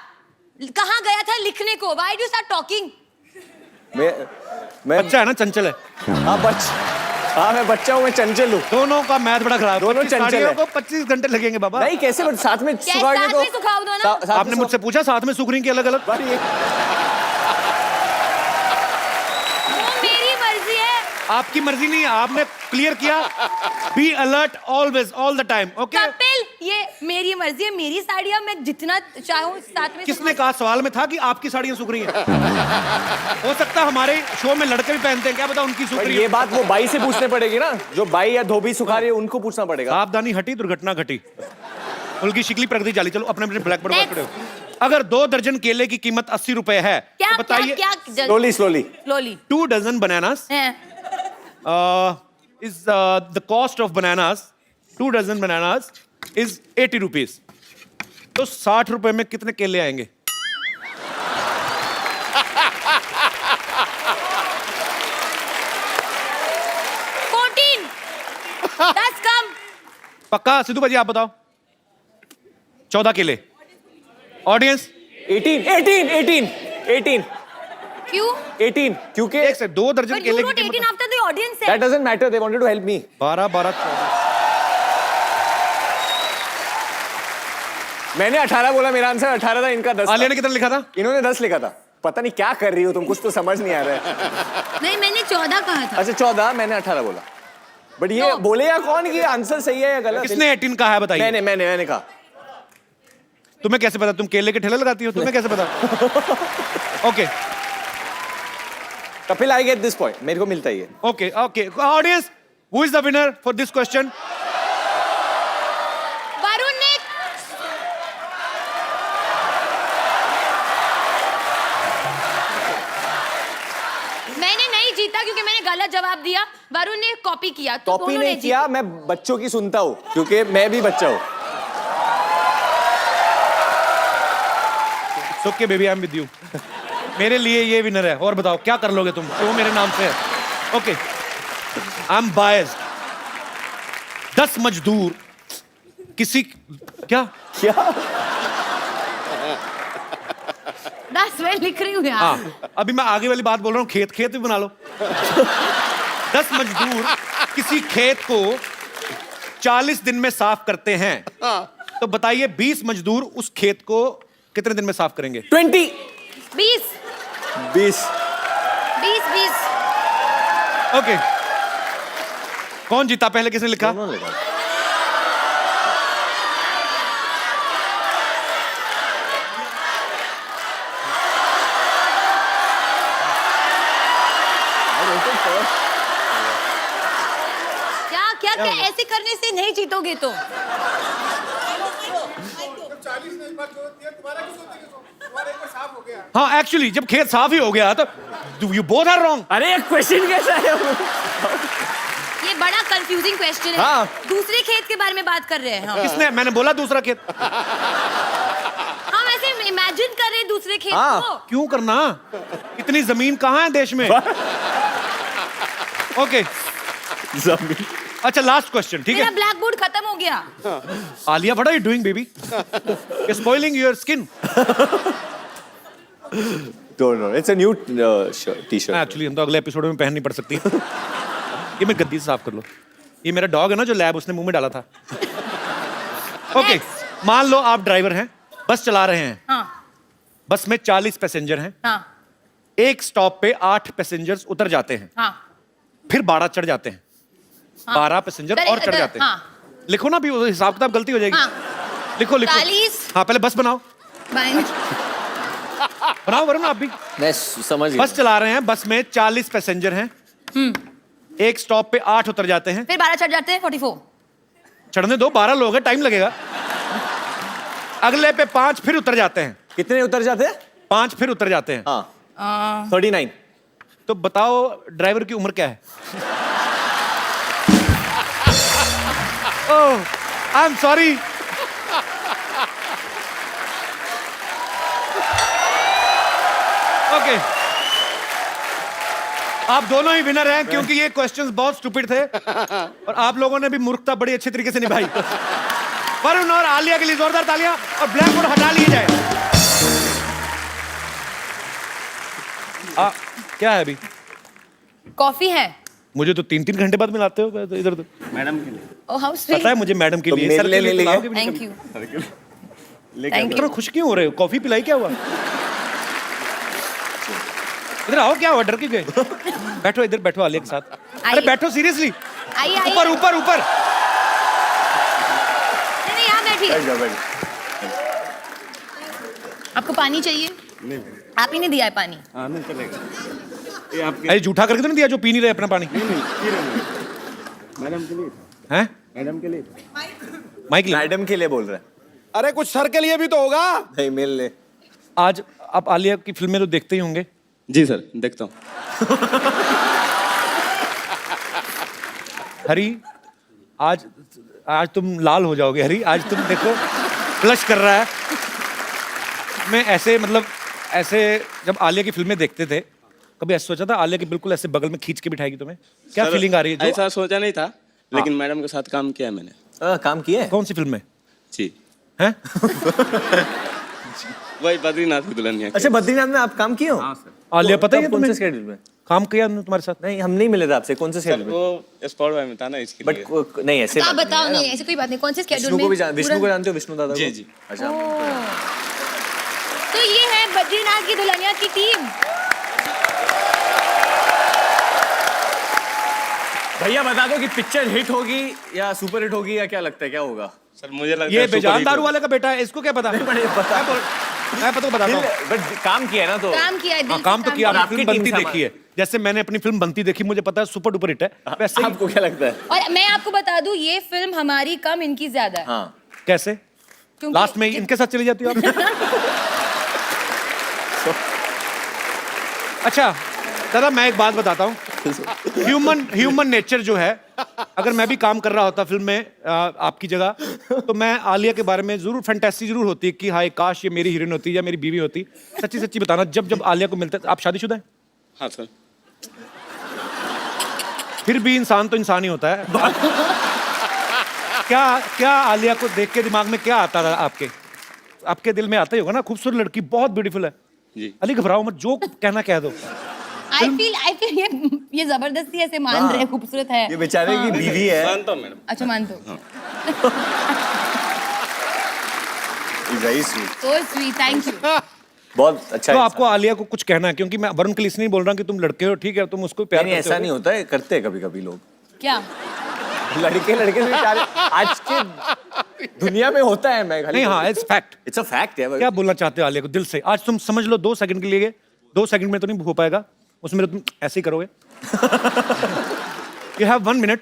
कहाँ गया था लिखने को? Why do you start talking? मैं बच्चा है ना, चंचल है। मैं बच्चा हूँ, मैं चंचल हूँ। दोनों का मैथ बड़ा खराब है। दोनों 25 चंचल साड़ियों है। को 25 घंटे लगेंगे बाबा। नहीं कैसे, बट साथ में क्या सुखाओगे साथ तो में सुखाओ दो ना? साथ में आपने मुझसे पूछा साथ में सुख रही की अलग अलग? भाई ये- वो मेरी मर्जी है। आपकी मर्जी नहीं है, आपने क्लियर किया। Be alert always, all the time. Okay, Kapil, ये मेरी मर्जी है, मेरी साड़ियाँ मैं जितना चाहूँ साथ में किसने कहा? सवाल में था कि आपकी साड़ियां सूख रही हैं। हो सकता है हमारे शो में लड़के भी पहनते हैं, क्या पता उनकी सूख पर रही ये है। बात वो बाई से पूछने पड़ेगी ना, जो बाई या धोबी सुखा रही है उनको पूछना पड़ेगा। सावधानी हटी, दुर्घटना घटी। उनकी शिकली प्रगति जाली। चलो अपने अपने ब्लैक बोर्ड पर Next. खड़े हो। अगर 2 दर्जन केले की कीमत 80 रुपए है क्या तो बताइए क्या slowly slowly. Slowly 2 dozen bananas is the cost of bananas, 2 dozen bananas is 80 rupees. तो 60 रुपए में कितने केले आएंगे? फोर्टीन 10 कम। पक्का? सिद्धू भाजी आप बताओ। 14 केले। ऑडियंस 18 क्यों? क्योंकि एक से 2 दर्जन But you केले wrote की 18 कीमत after the audience that said. doesn't matter, they wanted to help me. 12 12 14। मैंने 18 बोला, मेरा आंसर 18 था, इनका 10 आलिया था। ने कितना लिखा था? इन्होंने 10 लिखा था। पता नहीं क्या कर रही हो तुम, कुछ तो समझ नहीं आ रहा है। नहीं, मैंने 14 कहा था। अच्छा 14, मैंने 18 बोला। बट ये तो- बोले या कौन कि आंसर सही है या गलत? किसने 18 कहा है बताइए? मैंने कहा। तुम्हें कैसे पता? तुम केले के ठेले लगाती हो, तुम्हें कैसे पता? Okay Kapil, I get this point, मेरे को मिलता ही है। Okay okay. Audience, who is the winner for this question? Varun ने मैंने नहीं जीता क्योंकि मैंने गलत जवाब दिया। वरुण ने कॉपी किया तो कॉपी दोनों ने नहीं किया, मैं बच्चों की सुनता हूँ क्योंकि मैं भी बच्चा हूँ। Okay baby, I am with you. मेरे लिए ये विनर है। और बताओ क्या कर लोगे तुम? वो मेरे नाम से है। Okay, I am biased. 10 मजदूर किसी क्या क्या? 10 मैं लिख रही हूँ यार। हाँ, अभी मैं आगे वाली बात बोल रहा हूँ। खेत खेत भी बना लो। 10 मजदूर किसी खेत को 40 दिन में साफ करते हैं, तो बताइए 20 मजदूर उस खेत को कितने दिन में साफ करेंगे? 20 20 ओके, कौन जीता? पहले किसने लिखा? क्या क्या क्या ऐसे करने से नहीं जीतोगे तो? हाँ, एक्चुअली जब खेत साफ ही हो गया तो यू बोथ आर रॉन्ग। अरे क्वेश्चन कैसा है? ये बड़ा कंफ्यूजिंग क्वेश्चन है। हाँ। दूसरे खेत के बारे में बात कर रहे हैं हम। किसने? मैंने बोला दूसरा खेत। हम ऐसे इमेजिन कर रहे हैं दूसरे खेत हाँ। को। क्यों करना? इतनी जमीन कहाँ है देश में? ओके, अच्छा लास्ट क्वेश्चन, ठीक मेरा है? ब्लैक बोर्ड खत्म हो गया। Alia, what are you doing baby? You spoiling your skin. No, it's a new t-shirt. Actually हम तो अगले एपिसोड में पहननी पड़ सकती है। ये मैं गद्दी से साफ कर लो। ये मेरा डॉग है ना जो लैब उसने मुंह में डाला था। ओके, मान लो आप ड्राइवर हैं, बस चला रहे हैं। हाँ बस में 40 पैसेंजर हैं। हाँ एक स्टॉप पे 8 पैसेंजर्स उतर जाते हैं, हाँ फिर 12 चढ़ जाते हैं। 12 पैसेंजर और चढ़ जाते हैं। हाँ। लिखो ना, भी हिसाब किताब गलती हो जाएगी। हाँ। लिखो लिखो। 40। हाँ, पहले बस बनाओ। बनाओ वरुण आप भी। मैं समझ गया। बस चला रहे हैं, बस में 40 पैसेंजर हैं। एक स्टॉप पे 8 उतर जाते हैं। फिर 12 चढ़ जाते हैं। 44। चढ़ने दो, 12 लोग हैं, टाइम लगेगा। अगले पे 5 फिर उतर जाते हैं। कितने उतर जाते हैं? 5 फिर उतर जाते हैं। हाँ 39। तो बताओ ड्राइवर की उम्र क्या है? ओह, आई एम सॉरी, आप दोनों ही विनर हैं क्योंकि ये क्वेश्चंस बहुत स्टूपिड थे और आप लोगों ने भी मूर्खता बड़ी अच्छे तरीके से निभाई। वरुण और आलिया के लिए जोरदार तालियां और ब्लैक बोर्ड हटा लिए जाए। क्या है अभी? कॉफी है। मुझे तो 3-3 घंटे बाद मिलाते हो इधर तो। ओह हाउ पता है स्वीट। मुझे मैडम के तो लिए मेरे सर के लिए लिए पिलाओगे भी नहीं थैंक कभी? यू। थैंक इतना यू। खुश क्यों हो रहे हो? कॉफी पिलाई क्या हुआ? इधर आओ, क्या हुआ? डर क्यों गए? बैठो इधर, बैठो आलिया के साथ। अरे आइए। बैठो सीरियसली। आइए आइए। ऊपर ऊपर ऊपर। नहीं यहाँ बैठिए। बैठ जाओ, बैठ जाओ। आपको पानी चाहिए? आप ही ने दिया है पानी। अरे झूठा करके तो नहीं दिया जो पी नहीं रहे अपना पानी? मैडम के लिए हैं? मैडम के लिए माइक ले। मैडम के लिए बोल रहा है। अरे कुछ सर के लिए भी तो होगा। नहीं, मिल ले। आज आप आलिया की फिल्में तो देखते ही होंगे। जी सर, देखता हूँ। हरी, आज तुम लाल हो जाओगे हरी। आज तुम देखो ब्लश कर रहा है। मैं ऐसे मतलब ऐसे जब आलिया की फिल्में देखते थे कभी ऐसा सोचा था आलिया की बिल्कुल ऐसे बगल में खींच के बिठाएगी तुम्हें? क्या सर, फीलिंग आ रही है? ऐसा सोचा नहीं था, लेकिन मैडम के साथ काम किया मैंने। काम किया है? कौन सी फिल्म में? जी, हैं? वही बद्रीनाथ की दुल्हनिया। अच्छा, बद्रीनाथ में आप काम किए हो? हाँ सर। आलिया पता है कब, कौन तुम्हें? से स्केड्यूल में? काम किया हमने तुम्हारे साथ? नहीं, हम नहीं मिले थे आपसे। कौन से सर स्केड्यूल में? वो स्पॉट बाय में था ना, इसके लिए। बट नहीं, ऐसे आप बात नहीं बताओ। है। नहीं ऐसी कोई बात नहीं। कौन से स्केड्यूल विष्णु में? को भी विष्णु को जानते हो? विष्णु दादा को? जी, जी। अच्छा। तो ये है बद्रीनाथ की दुल्हनिया की टीम। भैया बता दो कि पिक्चर हिट होगी या सुपर हिट होगी या क्या लगता है, क्या होगा? सर मुझे लगता ये है बेजान दारू वाले का बेटा है, इसको क्या पता? मैं बताता हूँ। बट काम किया है ना, तो काम किया है, दिल हाँ, से काम तो किया। और आपने आपकी फिल्म टीम बनती से देखी है, जैसे मैंने अपनी फिल्म बनती देखी, मुझे पता है सुपर डुपर हिट है। वैसे ही आपको क्या लगता है? और मैं आपको बता दूं ये फिल्म हमारी कम इनकी ज्यादा है। हाँ, कैसे क्योंकि- लास्ट में इनके साथ चली जाती हो आप? अच्छा दादा, मैं एक बात बताता हूँ। ह्यूमन नेचर जो है, अगर मैं भी काम कर रहा होता फिल्म में आपकी जगह, तो मैं आलिया के बारे में जरूर फैंटेसी जरूर होती है कि हाय काश ये मेरी हीरोइन होती या मेरी बीवी होती। सच्ची सच्ची बताना, जब जब आलिया को मिलता है। आप शादीशुदा हैं? हाँ सर। फिर भी इंसान तो इंसान ही होता है। क्या क्या आलिया को देख के दिमाग में क्या आता था आपके दिल में आता ही होगा ना, खूबसूरत लड़की, बहुत ब्यूटीफुल है। जी। अली घबराओ मत, जो कहना कह दो। आई फील ये जबरदस्ती ऐसे मान रहे हैं, खूबसूरत है। ये बेचारे की बीवी है। मानता हूँ मैडम। अच्छा मानते हो? Very sweet. So sweet, thank you. बहुत अच्छा तो है। आपको आलिया को कुछ कहना है, क्योंकि मैं वरुण के लिए इसलिए नहीं बोल रहा कि तुम लड़के हो, ठीक है, तुम उसको प्यार नहीं, करते ऐसा हो। नहीं होता है, करते हैं कभी कभी लोग। क्या? लड़के से प्यार आज के दुनिया में होता है। मैं नहीं, हाँ, it's fact. It's a fact है। क्या बोलना चाहते हो आलिया को दिल से? आज तुम समझ लो 2 सेकंड के लिए, 2 सेकंड में तो नहीं हो पाएगा, उसमें तुम ऐसे ही करोगे। You have 1 minute.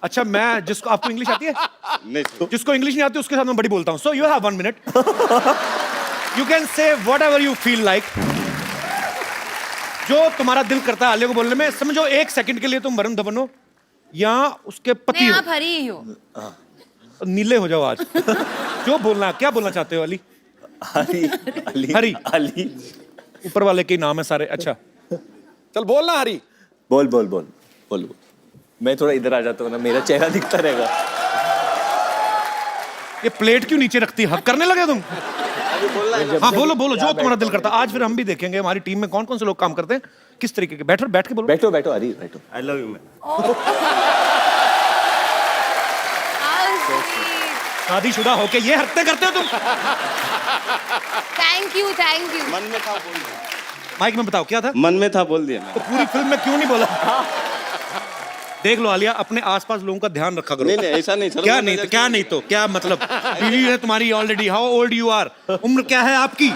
अच्छा, मैं जिसको, आपको इंग्लिश आती है? नहीं सर। जिसको इंग्लिश नहीं आती उसके साथ मैं बड़ी बोलता हूँ। So you have 1 minute. You can say what ever you feel like. जो तुम्हारा दिल करता है आलिया को बोलने में। समझो 1 सेकंड के लिए तुम वरुण धवन हो या उसके पति नहीं, हो, आप हरी ही हो। नीले हो जाओ आज। जो बोलना, क्या बोलना चाहते हो अली? अली अली हरी। अली। ऊपर वाले के नाम है सारे। अच्छा चल बोलना हरी। बोल बोल बोल बोल। मैं थोड़ा इधर आ जाता हूँ ना, मेरा चेहरा दिखता रहेगा। ये प्लेट क्यों नीचे रखती है? हक करने लगे तुम? हाँ बोलो बोलो, जो तुम्हारा दिल करता है। आज फिर हम भी देखेंगे हमारी टीम में कौन कौन से लोग काम करते हैं, किस तरीके के। बैठ के बोलो। बैठो बैठो हरी, बैठो। I love you ma'am. How sweet. शादीशुदा होके ये हरकतें करते हो तुम? Thank you, thank you. मन में था बोल दिया। माइक में बताओ क्या था? मन में था बोल दिया मैम। तो पूरी फिल्म में क्यों नहीं बोला? देख लो आलिया, अपने आसपास लोगों का ध्यान रखा करो। नहीं नहीं, ऐसा नहीं सर। क्या नहीं तो क्या नहीं तो क्या मतलब? बीवी है तुम्हारी already. How old you are? उम्र क्या है आपकी?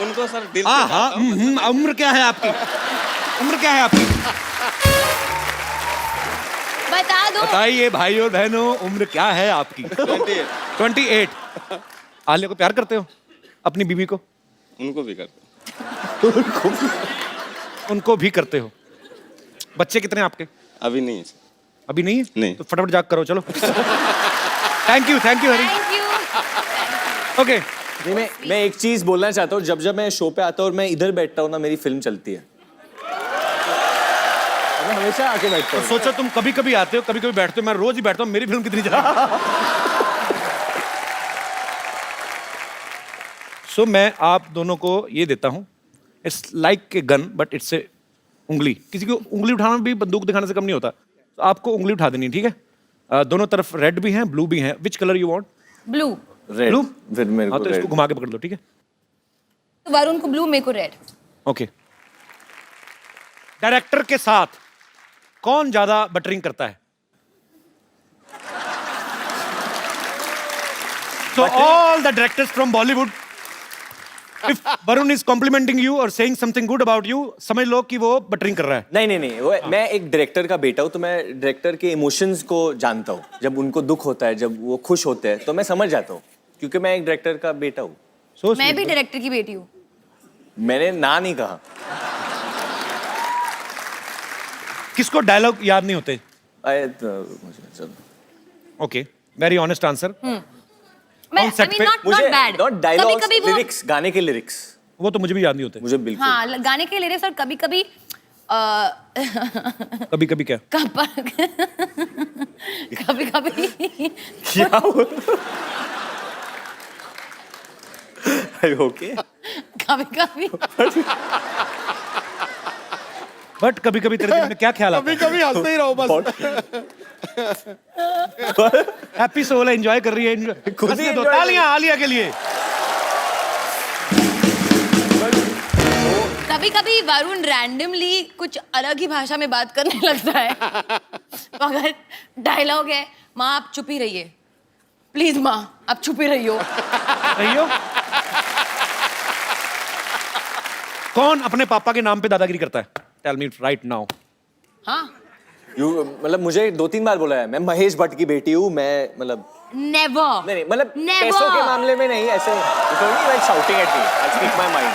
उनको सर दिल से हाँ चाहता हूँ। उम्र क्या है आपकी? उम्र क्या है आपकी? बता दो। बताइए भाई और बहनों, उम्र क्या है आपकी? 28। आलिया को प्यार करते हो? अपनी बीवी को? उनको भी करता उनको भी करते हो? बच्चे कितने हैं आपके? हूँ। अभी नहीं है सर। अभी नहीं है? नहीं। तो फटाफट जाग करो, चलो। Thank you Hari. Thank you. Okay नहीं, मैं एक चीज बोलना चाहता हूँ। जब जब मैं शो पे आता हूँ और मैं इधर बैठता हूँ ना, मेरी फिल्म चलती है। मैं हमेशा आके बैठता तो हूँ। सोचो तुम कभी कभी आते हो, कभी कभी बैठते हो, मैं रोज ही बैठता हूँ, मेरी फिल्म कितनी जा। सो मैं आप दोनों को ये देता हूँ, it's like a gun but it's a उंगली। किसी को उंगली उठाना भी बंदूक दिखाने से कम नहीं होता, तो आपको उंगली उठा देनी है, ठीक है। दोनों तरफ रेड भी हैं, ब्लू भी हैं। Which colour you want? Blue. Red. Blue? फिर मेरे हाँ को तो इसको red। घुमा के पकड़ लो, ठीक है। तो वरुण को ब्लू, मेरे को रेड। ओके। डायरेक्टर के साथ कौन ज्यादा बटरिंग करता है? So all the directors from Bollywood, if Varun is complimenting you or saying something good about you, समझ लो कि वो बटरिंग कर रहा है। नहीं नहीं नहीं, वो मैं एक डायरेक्टर का बेटा हूँ, तो मैं डायरेक्टर के इमोशंस को जानता हूँ। जब उनको दुख होता है, जब वो खुश होते हैं, तो मैं समझ जाता हूँ, क्योंकि मैं एक डायरेक्टर का बेटा हूँ। So मैं sweet. भी डायरेक्टर की बेटी हूँ। मैंने ना नहीं कहा। किसको डायलॉग याद नहीं होते? चलो। Okay, very honest answer. मैं On set पे नॉट मुझे बैड। नॉट डायलॉग, कभी वो लिरिक्स, गाने के लिरिक्स वो तो मुझे भी याद नहीं होते। मुझे बिल्कुल। हाँ, गाने के लिरिक्स, और कभी कभी कभी कभी क्या? कभी कभी क्या हुआ? ओके। कभी कभी बट कभी कभी तेरे दिल में क्या ख्याल आता है? कभी हंसते ही रहो बस। हैप्पी सोल है, एंजॉय कर रही है, enjoy- खुद ही हंसने दो। enjoy तालियां आलिया के लिए। कभी कभी वरुण रैंडमली कुछ अलग ही भाषा में बात करने लगता है। तो अगर डायलॉग है, माँ आप चुप ही रहिए, प्लीज माँ आप चुप ही रहियो। रहियो। कौन अपने पापा के नाम पे दादागिरी करता है? Tell me right now. हाँ, मतलब मुझे 2-3 बार बोला है, मैं महेश भट्ट की बेटी हूँ, मैं मतलब नेवर। नहीं मतलब Never. पैसों के मामले में नहीं, ऐसे like shouting at me, I speak my mind.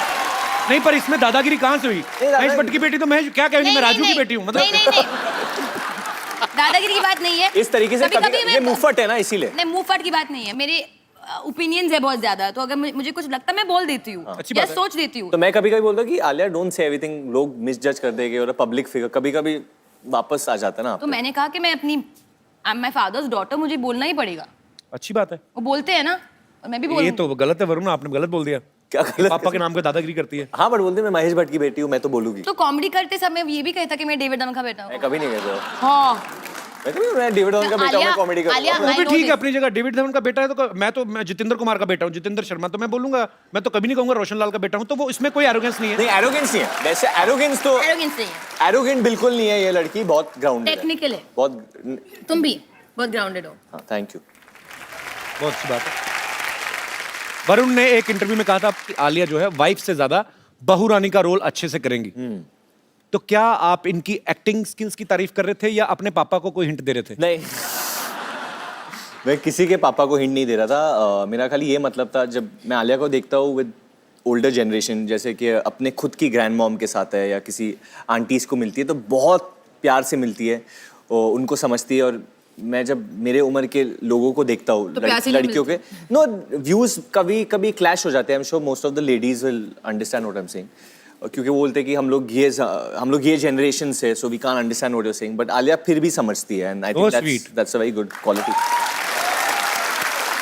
नहीं, पर इसमें दादागिरी कहाँ से हुई? महेश भट्ट की बेटी तो महेश क्या कहेंगी, मैं राजू की बेटी हूँ, मतलब नहीं नहीं नहीं, दादागिरी की बात नहीं है। इस तरीके से कभी ये मुफ्फट है ना, इसीलिए। नहीं, मुंहफट की बात नहीं है। मेरे ओपिनियंस है बहुत ज्यादा, तो अगर मुझे कुछ लगता है मैं बोल देती हूँ अच्छी या बात है। सोच देती हूँ। तो मैं कभी कभी बोलता हूँ कि आलिया डोंट से एवरीथिंग, लोग मिसजज कर देंगे, और पब्लिक फिगर कभी कभी वापस आ जाता है ना आप तो मैंने कहा कि मैं अपनी I am my father's daughter, मुझे बोलना ही पड़ेगा। अच्छी बात है। वो बोलते हैं ना, और मैं भी ये बोलूँ। तो गलत है वरुण, आपने गलत बोल दिया। क्या गलत? पापा के नाम पे दादागिरी करती है। हाँ, बट बोलते मैं महेश भट्ट की बेटी हूँ, मैं तो बोलूंगी। तो कॉमेडी करते समय ये भी कहता कि मैं डेविड धवन का बेटा हूँ। मैं कभी नहीं कहता। हाँ, मैं डेविड धवन का बेटा हूँ, मैं कॉमेडी आलिया, करूँगा। वो भी I know ठीक है this. अपनी जगह। डेविड धवन का बेटा है तो मैं जितेंद्र कुमार का बेटा हूँ, जितेंद्र शर्मा, तो मैं बोलूंगा। मैं तो कभी नहीं कहूंगा रोशन लाल का बेटा हूँ, तो वो इसमें कोई एरोगेंस नहीं है। नहीं, एरोगेंस नहीं है वैसे, एरोगेंस तो Arrogance नहीं है, एरोगेंट बिल्कुल नहीं है। ये लड़की बहुत ग्राउंडेड है, टेक्निकल है। बहुत। तुम भी बहुत ग्राउंडेड हो। हाँ, थैंक यू। बहुत अच्छी बात है। वरुण ने एक इंटरव्यू में कहा था कि आलिया जो है वाइफ से ज्यादा बहू रानी का रोल अच्छे से करेंगी। तो क्या आप इनकी एक्टिंग स्किल्स की तारीफ कर रहे थे या अपने पापा को कोई हिंट दे रहे थे? नहीं, मैं किसी के पापा को हिंट नहीं दे रहा था। मेरा खाली ये मतलब था, जब मैं आलिया को देखता हूँ विद ओल्डर जनरेशन, जैसे कि अपने खुद की ग्रैंड मॉम के साथ है या किसी आंटीज को मिलती है, तो बहुत प्यार से मिलती है, और उनको समझती है। और मैं जब मेरे उम्र के लोगों को देखता हूँ, तो प्यार से नहीं लड़कियों के नो व्यूज कभी कभी क्लैश हो जाते हैं। I am sure most of the ladies will understand what I am saying, क्योंकि वो बोलते हैं कि हम लोग ये जनरेशन से, so we can't understand what you are saying, but Alia फिर भी समझती है, and I So think that's a very good quality.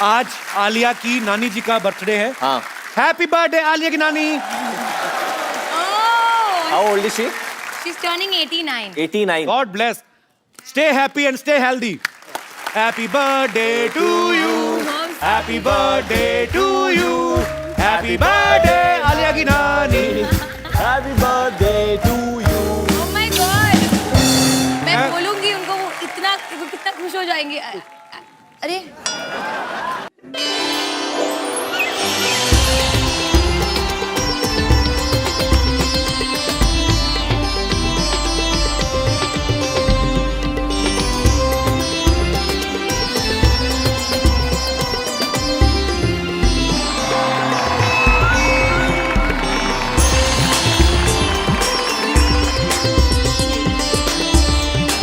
आज आलिया की नानी जी का बर्थडे है। हाँ। हैप्पी बर्थडे आलिया की नानी। Oh, how old is she? she's turning 89. 89। God bless, stay happy and stay healthy. Happy birthday to you, happy birthday to you, happy birthday Alia की नानी। Happy birthday to you. Oh my God! मैं बोलूंगी उनको, वो कितना खुश हो जाएंगे। अरे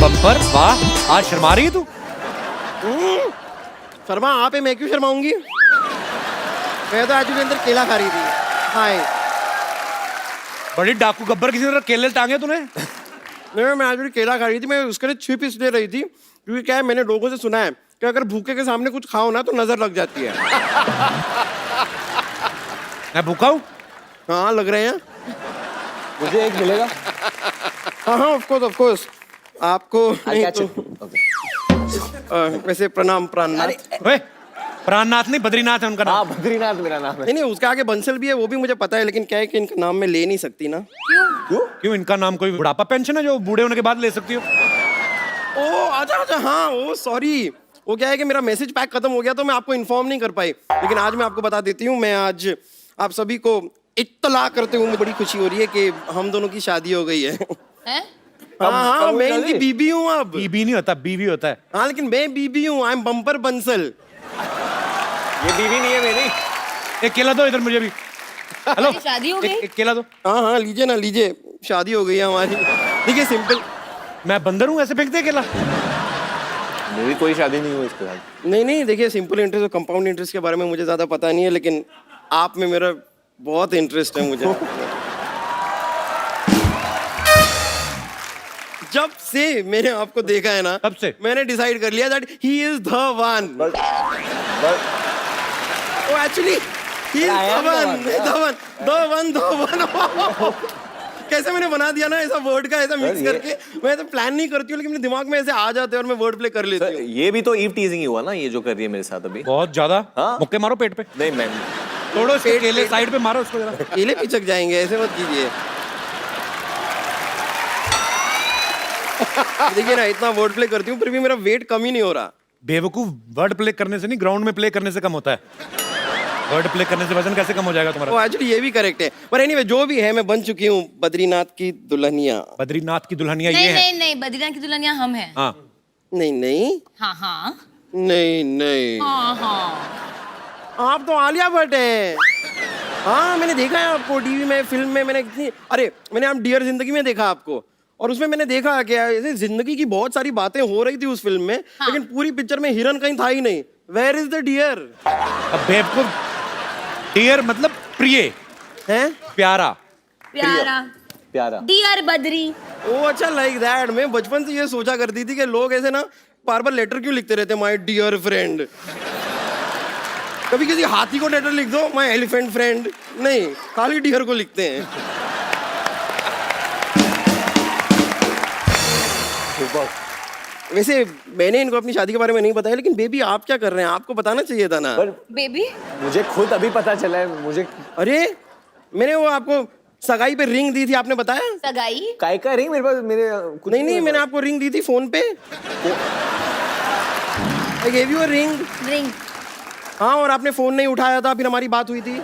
बम्पर, वाह, आज शर्मा रही है तू। शर्मा आप है, मैं क्यों शर्माऊंगी? मैं तो आजू के अंदर केला खा रही थी। हाय। बड़ी डाकू गब्बर, किसी तरह केले टांगे तूने। नहीं मैं आज भी केला खा रही थी, मैं उसके लिए छिप इसलिए रही थी क्योंकि क्या है, मैंने लोगों से सुना है कि अगर भूखे के सामने कुछ खाओ ना तो नजर लग जाती है। मैं भूखा हूँ? हाँ लग रहे हैं। मुझे एक मिलेगा? हाँ हाँ ऑफ कोर्स आपको नहीं catch तो, it. Okay. वैसे प्रणाम प्राणनाथ। ओए, प्राणनाथ नहीं, बद्रीनाथ है उनका हाँ नाम। बद्रीनाथ मेरा नाम है। नहीं नहीं उसके आगे बंसल भी है, वो भी मुझे पता है, लेकिन क्या है कि इनका नाम मैं ले नहीं सकती ना। क्यों, इनका नाम कोई बुढ़ापा पेंशन है जो बूढ़े होने के बाद ले सकती हो? ओ अच्छा हाँ ओ सॉरी, वो क्या है कि मेरा मैसेज पैक खत्म हो गया तो मैं आपको इन्फॉर्म नहीं कर पाई, लेकिन आज मैं आपको बता देती हूँ। मैं आज आप सभी को इत्तला करते हुए मुझे बड़ी खुशी हो रही है कि हम दोनों की शादी हो गई है। हैं? हाँ हाँ मैं इनकी बीबी हूँ अब। बीबी नहीं होता, बीवी होता है। हाँ लेकिन मैं बीबी हूँ, आई एम बम्पर बंसल। ये बीवी नहीं है मेरी। एक केला दो इधर मुझे भी। हेलो, हमारी शादी हो गई? एक केला दो। हाँ हाँ लीजिए ना लीजिए, शादी हो गई है हमारी। देखिए सिंपल। मैं बंदर हूँ ऐसे फेंक दे केला? मेरी कोई शादी नहीं हुई इसके साथ। नहीं नहीं देखिए, सिंपल इंटरेस्ट और कंपाउंड इंटरेस्ट के बारे में मुझे ज्यादा पता नहीं है, लेकिन आप में मेरा बहुत इंटरेस्ट है मुझे। जब से मैंने आपको देखा है ना, तब से मैंने डिसाइड कर लिया that he is the one. Oh actually he is the one. कैसे मैंने बना दिया ना ऐसा वर्ड का, ऐसा मिक्स करके। मैं तो प्लान नहीं करती हूँ, लेकिन मेरे दिमाग में ऐसे आ जाते हैं और मैं वर्ड प्ले कर लेती हूँ। ये भी तो ईव टीजिंग ही हुआ ना, ये जो कर रही है मेरे साथ अभी। बहुत ज्यादा। हाँ? मुक्के मारो पेट पे। नहीं मैं तोड़ो इसके केले, साइड पे मारो उसको जरा। केले पिचक जाएंगे, ऐसे मत कीजिए। देखिए ना इतना वर्ड प्ले करती हूँ फिर भी मेरा वेट कम ही नहीं हो रहा। बेवकूफ, वर्ड प्ले करने से नहीं, ग्राउंड में प्ले करने से कम होता है। वर्ड प्ले करने से वजन कैसे कम हो जाएगा तुम्हारा? वो एक्चुअली ये भी करेक्ट है, पर एनीवे जो भी है मैं बन चुकी हूँ बद्रीनाथ की दुल्हनिया। बद्रीनाथ की दुल्हनिया ये नहीं है। नहीं नहीं, बद्रीनाथ की दुल्हनिया हम हैं। हाँ नहीं नहीं हाँ हाँ नहीं नहीं हाँ हाँ। आप तो आलिया भट्ट है। हाँ मैंने देखा है आपको टीवी में, फिल्म में। मैंने कितनी, अरे मैंने आप डियर जिंदगी में देखा आपको, और उसमें मैंने देखा कि ऐसे जिंदगी की बहुत सारी बातें हो रही थी उस फिल्म में। हाँ। लेकिन पूरी पिक्चर में हिरन कहीं था ही नहीं। Where is the dear? अब बेवकूफ, डियर मतलब प्रिय हैं? प्यारा। प्यारा प्यारा। डियर बद्री। ओ अच्छा लाइक दैट। मैं बचपन से ये सोचा करती थी कि लोग ऐसे ना बार बार लेटर क्यों लिखते रहते, माय डियर फ्रेंड। कभी किसी हाथी को लेटर लिख दो, माय एलिफेंट फ्रेंड। नहीं, खाली डियर को लिखते हैं। वैसे मैंने इनको अपनी शादी के बारे में नहीं बताया, लेकिन बेबी आप क्या कर रहे हैं, आपको बताना चाहिए था ना। बेबी मुझे खुद अभी पता चला है। मुझे अरे मैंने वो आपको सगाई पे रिंग दी थी, आपने बताया? सगाई? काय का रिंग मेरे पास, मेरे कुछ नहीं नहीं मैंने आपको रिंग दी थी फोन पे। I gave you a ring. Ring? हाँ, और आपने फोन नहीं उठाया था, फिर हमारी बात हुई थी।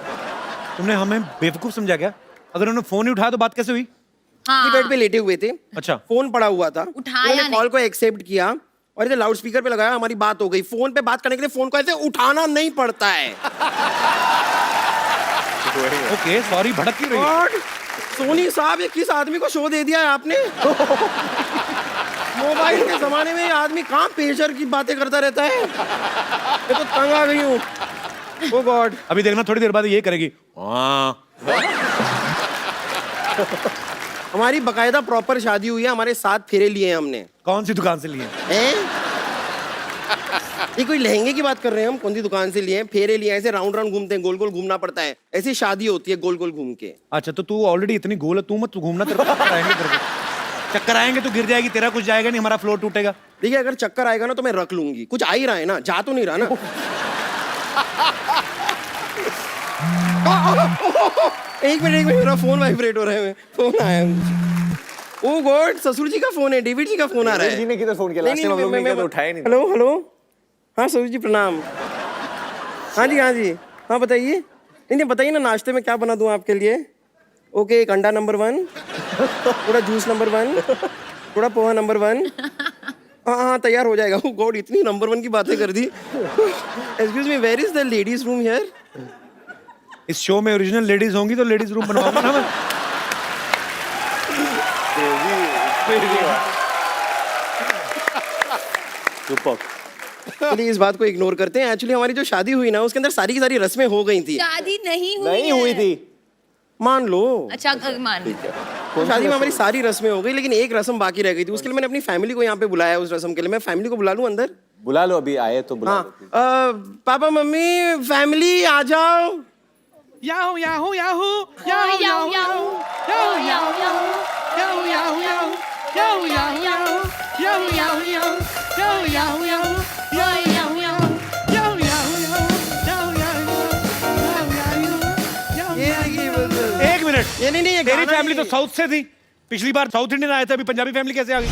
तुमने हमें बेवकूफ समझा क्या? अगर उन्होंने फोन नहीं उठाया तो बात कैसे हुई? हाँ बेड पे लेटे हुए थे, अच्छा। फोन पड़ा हुआ था, उठाया उन्होंने कॉल को एक्सेप्ट किया और इसे लाउड स्पीकर पे लगाया, हमारी बात हो गई। फोन पे बात करने के लिए फोन को ऐसे उठाना नहीं पड़ता है। ओके सॉरी, भड़क क्यों रही है? और सोनी साहब, ये किस आदमी को शो दे दिया है आपने? मोबाइल के जमाने में ये आदमी कहाँ पेशर की बातें करता रहता है। मैं तो तंग आ गई हूँ। ओ गॉड। अभी देखना थोड़ी देर बाद ये करेगी। हाँ हमारी बकायदा प्रॉपर शादी हुई है, हमारे 7 फेरे लिए हैं हमने। कौन सी दुकान से लिए? हैं? ये कोई लहंगे की बात कर रहे हैं हम? कौन सी दुकान से लिए हैं? फेरे लिए हैं, ऐसे राउंड राउंड घूमते हैं, गोल गोल घूमना पड़ता है। ऐसी शादी होती है गोल गोल घूम के। अच्छा तो तू ऑलरेडी इतनी गोल है, तू मत घूमना, तेरे को चक्कर आएंगे, तेरे को चक्कर आएंगे तो गिर जाएगी, तेरा कुछ जाएगा नहीं, हमारा फ्लोर टूटेगा। देखिए अगर चक्कर आएगा ना तो मैं रख लूंगी, कुछ आ ही रहा है ना, जा तो नहीं रहा ना। एक मिनट मेरा फोन वाइब्रेट हो रहा है, फोन आया है। ओ गॉड, ससुर जी का फोन है, डेविड जी का फोन आ रहा है। जी ने किधर फोन किया? लास्ट टाइम हम लोग ने किया तो उठाया नहीं। हेलो हेलो, हाँ ससुर जी प्रणाम। हाँ जी हाँ जी, हाँ बताइए। नहीं बताइए ना, नाश्ते में क्या बना दूँ आपके लिए? ओके, एक अंडा नंबर 1, थोड़ा जूस नंबर 1, थोड़ा पोहा नंबर 1। हाँ हाँ तैयार हो जाएगा। ओ गॉड, इतनी नंबर 1 की बातें कर दी। Excuse me, where is the ladies room here? इस शो में ओरिजिनल लेडीज होंगी तो लेडीज रूम बनवाऊंगा ना मैं। चलिए इस बात को इग्नोर करते हैं। एक्चुअली हमारी जो शादी हुई ना, उसके अंदर सारी की सारी रस्में हो गई थी। शादी नहीं हुई नहीं हुई है। थी। मान लो। अच्छा मान लो। तो शादी में हमारी सारी रस्में हो गई, लेकिन एक रस्म बाकी रह गई थी। उसके लिए मैंने अपनी फैमिली को यहाँ पे बुलाया उस रस्म के लिए। मैं फैमिली को बुला लूँ अंदर? बुला लो, अभी आए तो बुला हाँ। लो। पापा मम्मी फैमिली आ जाओ। Yahoo Yahoo Yahoo Yahoo Yahoo Yahoo Yahoo Yahoo Yahoo Yahoo Yahoo Yahoo Yahoo Yahoo Yahoo Yahoo Yahoo एक मिनट, ये नहीं ये तेरी गाना फैमिली तो नहीं। साउथ से थी, पिछली बार साउथ इंडियन आए थे, अभी पंजाबी फैमिली कैसे आ गई?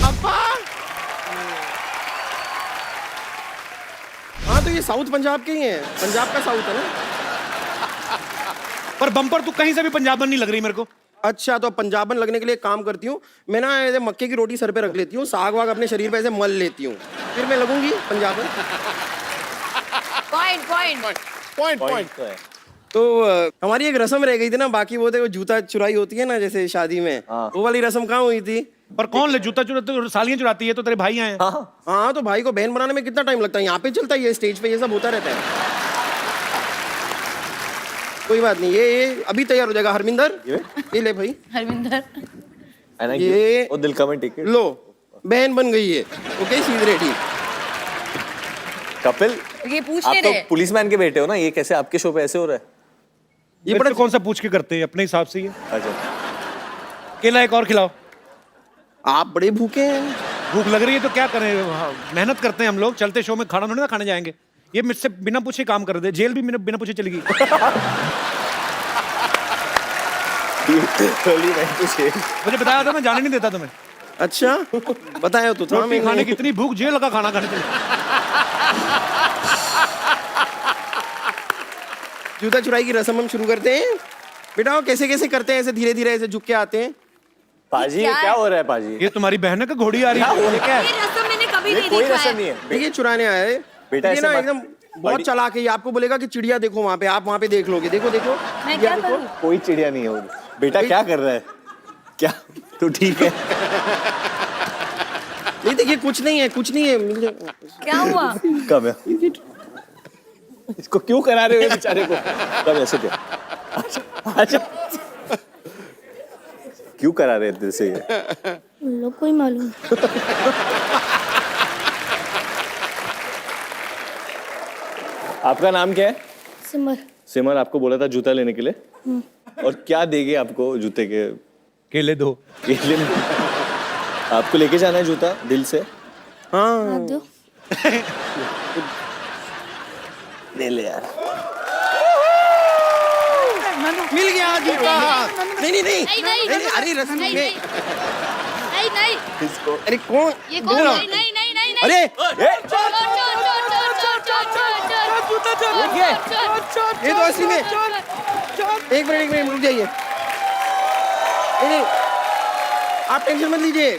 हाँ तो ये साउथ पंजाब के ही हैं, पंजाब का साउथ है ना। पर बम्पर तू कहीं से भी पंजाबन नहीं लग रही मेरे को। अच्छा तो पंजाबन लगने के लिए एक काम करती हूँ मैं ना, ऐसे मक्के की रोटी सर पे रख लेती हूँ, साग वाग अपने शरीर पे ऐसे मल लेती हूँ, फिर मैं लगूंगी पंजाबन। पॉइंट पॉइंट पॉइंट तो है। तो हमारी एक रस्म रह गई थी ना बाकी, वो देखो जूता चुराई होती है ना जैसे शादी में, वो वाली रस्म कहाँ हुई थी? पर कौन ले जूता चुराते, तो सालियां चुराती है, तो तेरे भाई आए हैं। हाँ तो भाई को बहन बनाने में कितना टाइम लगता है, यहाँ पे चलता है, ये स्टेज पे ये सब होता रहता है। कोई बात नहीं, ये अभी तैयार हो जाएगा। हरमिंदर ये ले भाई, हरविंदर। ये वो दिल का में टिकट लो, बहन बन गई है। Okay she is ready. Kapil, ये पूछ आप नहीं तो रहे। पुलिसमैन के बेटे हो ना, ये कैसे आपके शो पे ऐसे हो रहा है? ये बड़ा कौन सा पूछ के करते हैं, अपने हिसाब से ये। अच्छा, केला एक और खिलाओ। आप बड़े भूखे हैं। भूख लग रही है तो क्या करें, मेहनत करते हैं हम लोग, चलते शो में खाना थोड़ी ना खाने जाएंगे। ये मुझसे बिना पूछे काम कर दे, जेल भी बिना पूछे चली गई। मुझे बताया था, मैं जाने नहीं देता तुम्हें। अच्छा बताया तो था रोटी खाने की इतनी भूख, जेल लगा खाना खाने के लिए। जूता चुराई की रस्म हम शुरू करते हैं। बेटा कैसे कैसे करते हैं, ऐसे धीरे धीरे ऐसे झुक के आते हैं। पाजी ये क्या हो रहा है पाजी? ये तुम्हारी बहन है का घोड़ी आ रही है? ये क्या है? ये रस्म मैंने कभी ये नहीं कोई देखा रस्म है। नहीं है। देखिए चुराने आया है बेटा, ये ऐसे ना मत- एकदम बहुत चालाक है। ये आपको बोलेगा कि चिड़िया देखो वहाँ पे, आप वहाँ पे देख लोगे। देखो देखो मैं चिड़िया क्या देखो। करूँ? कोई चिड़िया नहीं है वो। बेटा क्या कर रहा है? क्या तू ठीक है? नहीं देखिए कुछ नहीं है, कुछ नहीं है। मिल जाएगा। क्या हुआ? कब है? इसको क्यों करा रहे हो बेचारे को? कब ऐसे क्या? अच्छा क्यों करा रहे थे इसे? लोग कोई मालूम। आपका नाम क्या है? सिमर। सिमर आपको बोला था जूता लेने के लिए, और क्या देंगे आपको जूते के? केले दो। केले में? आपको लेके जाना है जूता दिल से? हाँ आप दो। ले ले यार। मिल गया जूता। नहीं नहीं नहीं नहीं, नहीं, नहीं, अरे रस्म नहीं, में नहीं नहीं इसको अरे कौन ये कौन? बोला? नहीं नहीं नहीं नहीं अरे ये तो असली में। एक मिनट रुक जाइए। नहीं नहीं आप टेंशन मत लीजिए,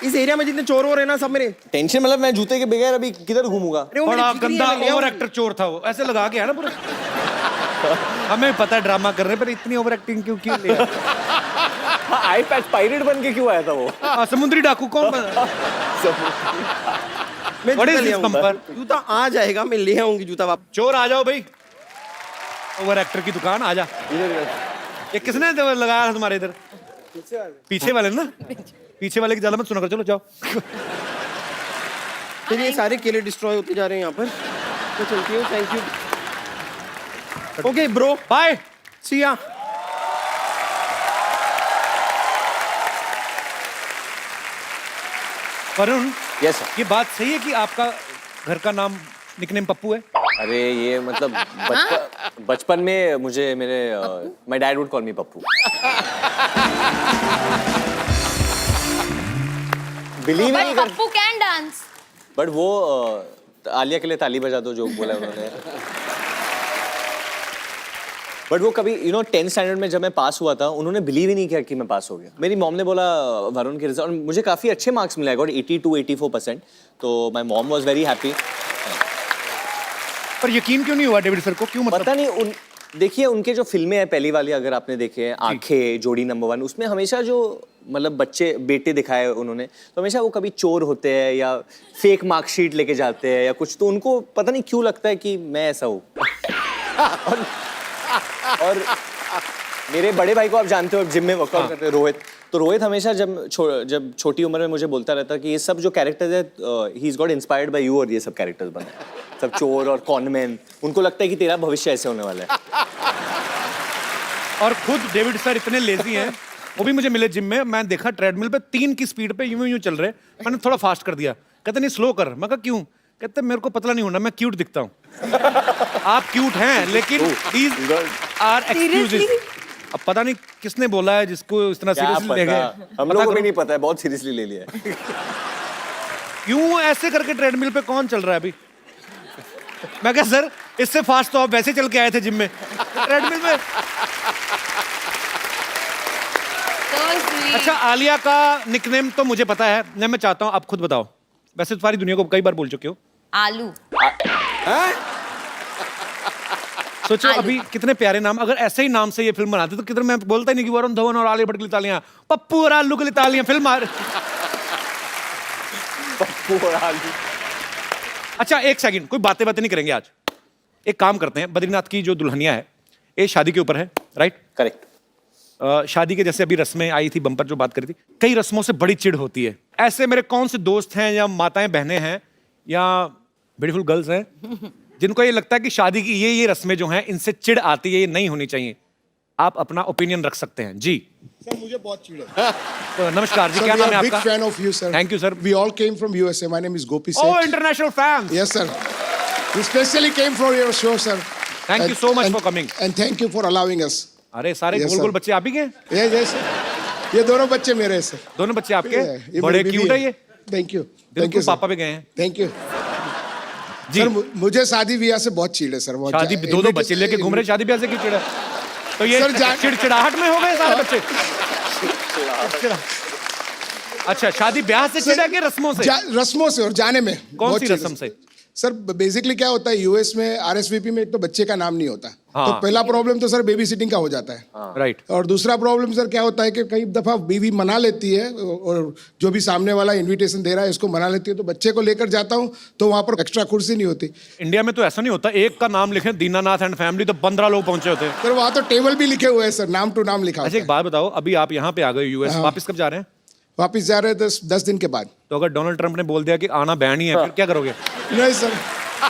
इस एरिया में जितने चोर हो रहे हैं ना सब मेरे। टेंशन मतलब मैं जूते के बगैर अभी किधर घूमूंगा? अरे वो मेरी बड़ा जिगरी है, गंदा मैं ले आऊं। ओवर एक्टर चोर था वो, ऐसे लगा के है ना पूरा। हमें पता है ड्रामा कर रहे हैं, पर इतनी ओवर एक्टिंग क्यों ले आए? आई पैच पायरेट बन के क्यों आया था वो? समुद्री डाकू कौन बना? मैं What is जूता ले this आऊंगा। bumper? जूता आ जाएगा, मैं ले आऊंगी जूता वापस। चोर आ जाओ भाई, ओवर एक्टर की दुकान आ जा। ये किसने लगाया था तुम्हारे इधर? पीछे वाले ना, पीछे वाले की ज्यादा मत सुना कर, चलो जाओ। फिर ये सारे केले डिस्ट्रॉय होते जा रहे हैं यहाँ पर। तो चलती हूँ, thank you. Okay bro, bye. See ya. Varun, yes ये बात सही है कि आपका घर का नाम निकनेम पप्पू है? अरे ये मतलब बचपन में मुझे मेरे my dad would call me Pappu. Believe नहीं कर, पप्पू कैन डांस। बट वो आलिया के लिए ताली बजा दो जो बोला उन्होंने। बट वो कभी 10th स्टैंडर्ड में जब मैं पास हुआ था, उन्होंने बिलीव ही नहीं किया कि मैं पास हो गया। मेरी मॉम ने बोला वरुण के रिजल्ट, और मुझे काफ़ी अच्छे मार्क्स मिले, आई गॉट 82-84%। तो my mom was very happy. पर यकीन क्यों नहीं हुआ डेविड सर को, क्यों मतलब? पता नहीं, देखिए उनके जो फिल्में हैं पहली वाली अगर आपने देखे हैं, आंखें, जोड़ी नंबर 1, उसमें हमेशा जो मतलब बच्चे बेटे दिखाए उन्होंने, तो हमेशा वो कभी चोर होते हैं या फेक मार्कशीट लेके जाते हैं या कुछ, तो उनको पता नहीं क्यों लगता है कि मैं ऐसा हूँ। और मेरे बड़े भाई को आप जानते हो, जिम में वर्कआउट करते हैं, रोहित, तो रोहित हमेशा जब छोटी उम्र में मुझे बोलता रहता कि ये सब जो कैरेक्टर्स है he is got inspired by you और ये सब कैरेक्टर्स बने सब चोर और कॉनमैन उनको लगता है कि तेरा भविष्य ऐसे होने वाला है। और खुद डेविड सर इतने लेजी हैं, वो भी मुझे मिले जिम में, मैं देखा ट्रेडमिल पे 3 की स्पीड पे यूं चल रहे, मैंने थोड़ा फास्ट कर दिया, कहते नहीं स्लो कर, मैं कहा क्यों, कहते मेरे को पतला नहीं होना, मैं क्यूट दिखता हूँ। आप क्यूट हैं लेकिन these are excuses। अब पता नहीं किसने बोला है जिसको इतना सीरियसली ले गए, हम लोगों को भी नहीं पता है, बहुत सीरियसली ले लिया है। क्यों ऐसे करके ट्रेडमिल पे कौन चल रहा है अभी? मैं कहा सर इससे फास्ट तो आप वैसे चल के आए थे जिम में, ट्रेडमिल में। So sweet. अच्छा, आलिया का निकनेम तो मुझे पता है, मैं चाहता हूँ आप खुद बताओ, वैसे तो सारी दुनिया को कई बार बोल चुके हो। आलू। सोचो अभी कितने प्यारे नाम, अगर ऐसे ही नाम से ये फिल्म बनाते तो किधर, मैं बोलता ही नहीं कि वरुण धवन और आलिया भट्ट के लिए तालियां, पप्पू और आलू के लिए तालियां, फिल्म पप्पू और आलू। अच्छा एक सेकंड, कोई बातें नहीं करेंगे आज, एक काम करते हैं, बद्रीनाथ की जो दुल्हनिया है ये शादी के ऊपर है, राइट? करेक्ट। शादी के जैसे अभी रस्में आई थी, बम्पर जो बात करी थी, कई रस्मों से बड़ी चिढ़ होती है। ऐसे मेरे कौन से दोस्त हैं या माताएं बहनें हैं या ब्यूटीफुल गर्ल्स हैं जिनको ये लगता है कि शादी की ये रस्में जो हैं इनसे चिढ़ आती है, ये नहीं होनी चाहिए? आप अपना ओपिनियन रख सकते हैं जी। सर मुझे बहुत चिढ़ है। तो नमस्कार जी, क्या नाम है बिग आपका? Fan of you sir. Thank you sir. We all came from USA. My name is Gopi Oh, Seth. international fans. Yes sir. We specially came for your show sir. Thank you so much for coming. And thank you for allowing us. अरे सारे Yes, गोल गोल sir. बच्चे आप ही के हैं? Yes sir. ये दोनों बच्चे मेरे हैं सर। दोनों बच्चे आपके? ये बड़े मेरी क्यूट बीवी है ये। Thank you. बिल्कुल पापा भी गए हैं। Thank you ji. सर मुझे शादी ब्याह से बहुत चिढ़ है सर। बहुत शादी दो बच्चे लेके घूम रहे, शादी ब्याह से क्यों चिढ़ा? तो ये सर, चिड़चिड़ाहट में हो गए सारे बच्चे। अच्छा, शादी ब्याह से चिढ़ा के रस्मों से? रस्मों से और जाने में। कौन बहुत सी चिढ़ रस्म से? सर बेसिकली क्या होता है यूएस में आरएसवीपी में, एक तो बच्चे का नाम नहीं होता। हाँ। तो पहला प्रॉब्लम तो सर बेबी सिटिंग का हो जाता है। राइट। और दूसरा प्रॉब्लम सर क्या होता है कि कई दफा बीवी मना लेती है और जो भी सामने वाला इनविटेशन दे रहा है इसको मना लेती है, तो बच्चे को लेकर जाता हूँ तो वहाँ पर एक्स्ट्रा कुर्सी नहीं होती। इंडिया में तो ऐसा नहीं होता, एक का नाम लिखें दीनानाथ एंड फैमिली तो 15 लोग पहुंचे होते हैं। सर वहाँ तो टेबल भी लिखे हुए हैं सर, नाम टू नाम लिखा अच्छा होता एक बात बताओ, अभी आप यहाँ पे आ गए यूएस, वापस कब जा रहे हैं? है। वापिस जा रहे हैं 10 दिन के बाद। तो अगर डोनाल्ड ट्रंप ने बोल दिया कि आना बैन ही है, फिर क्या करोगे? नहीं सर,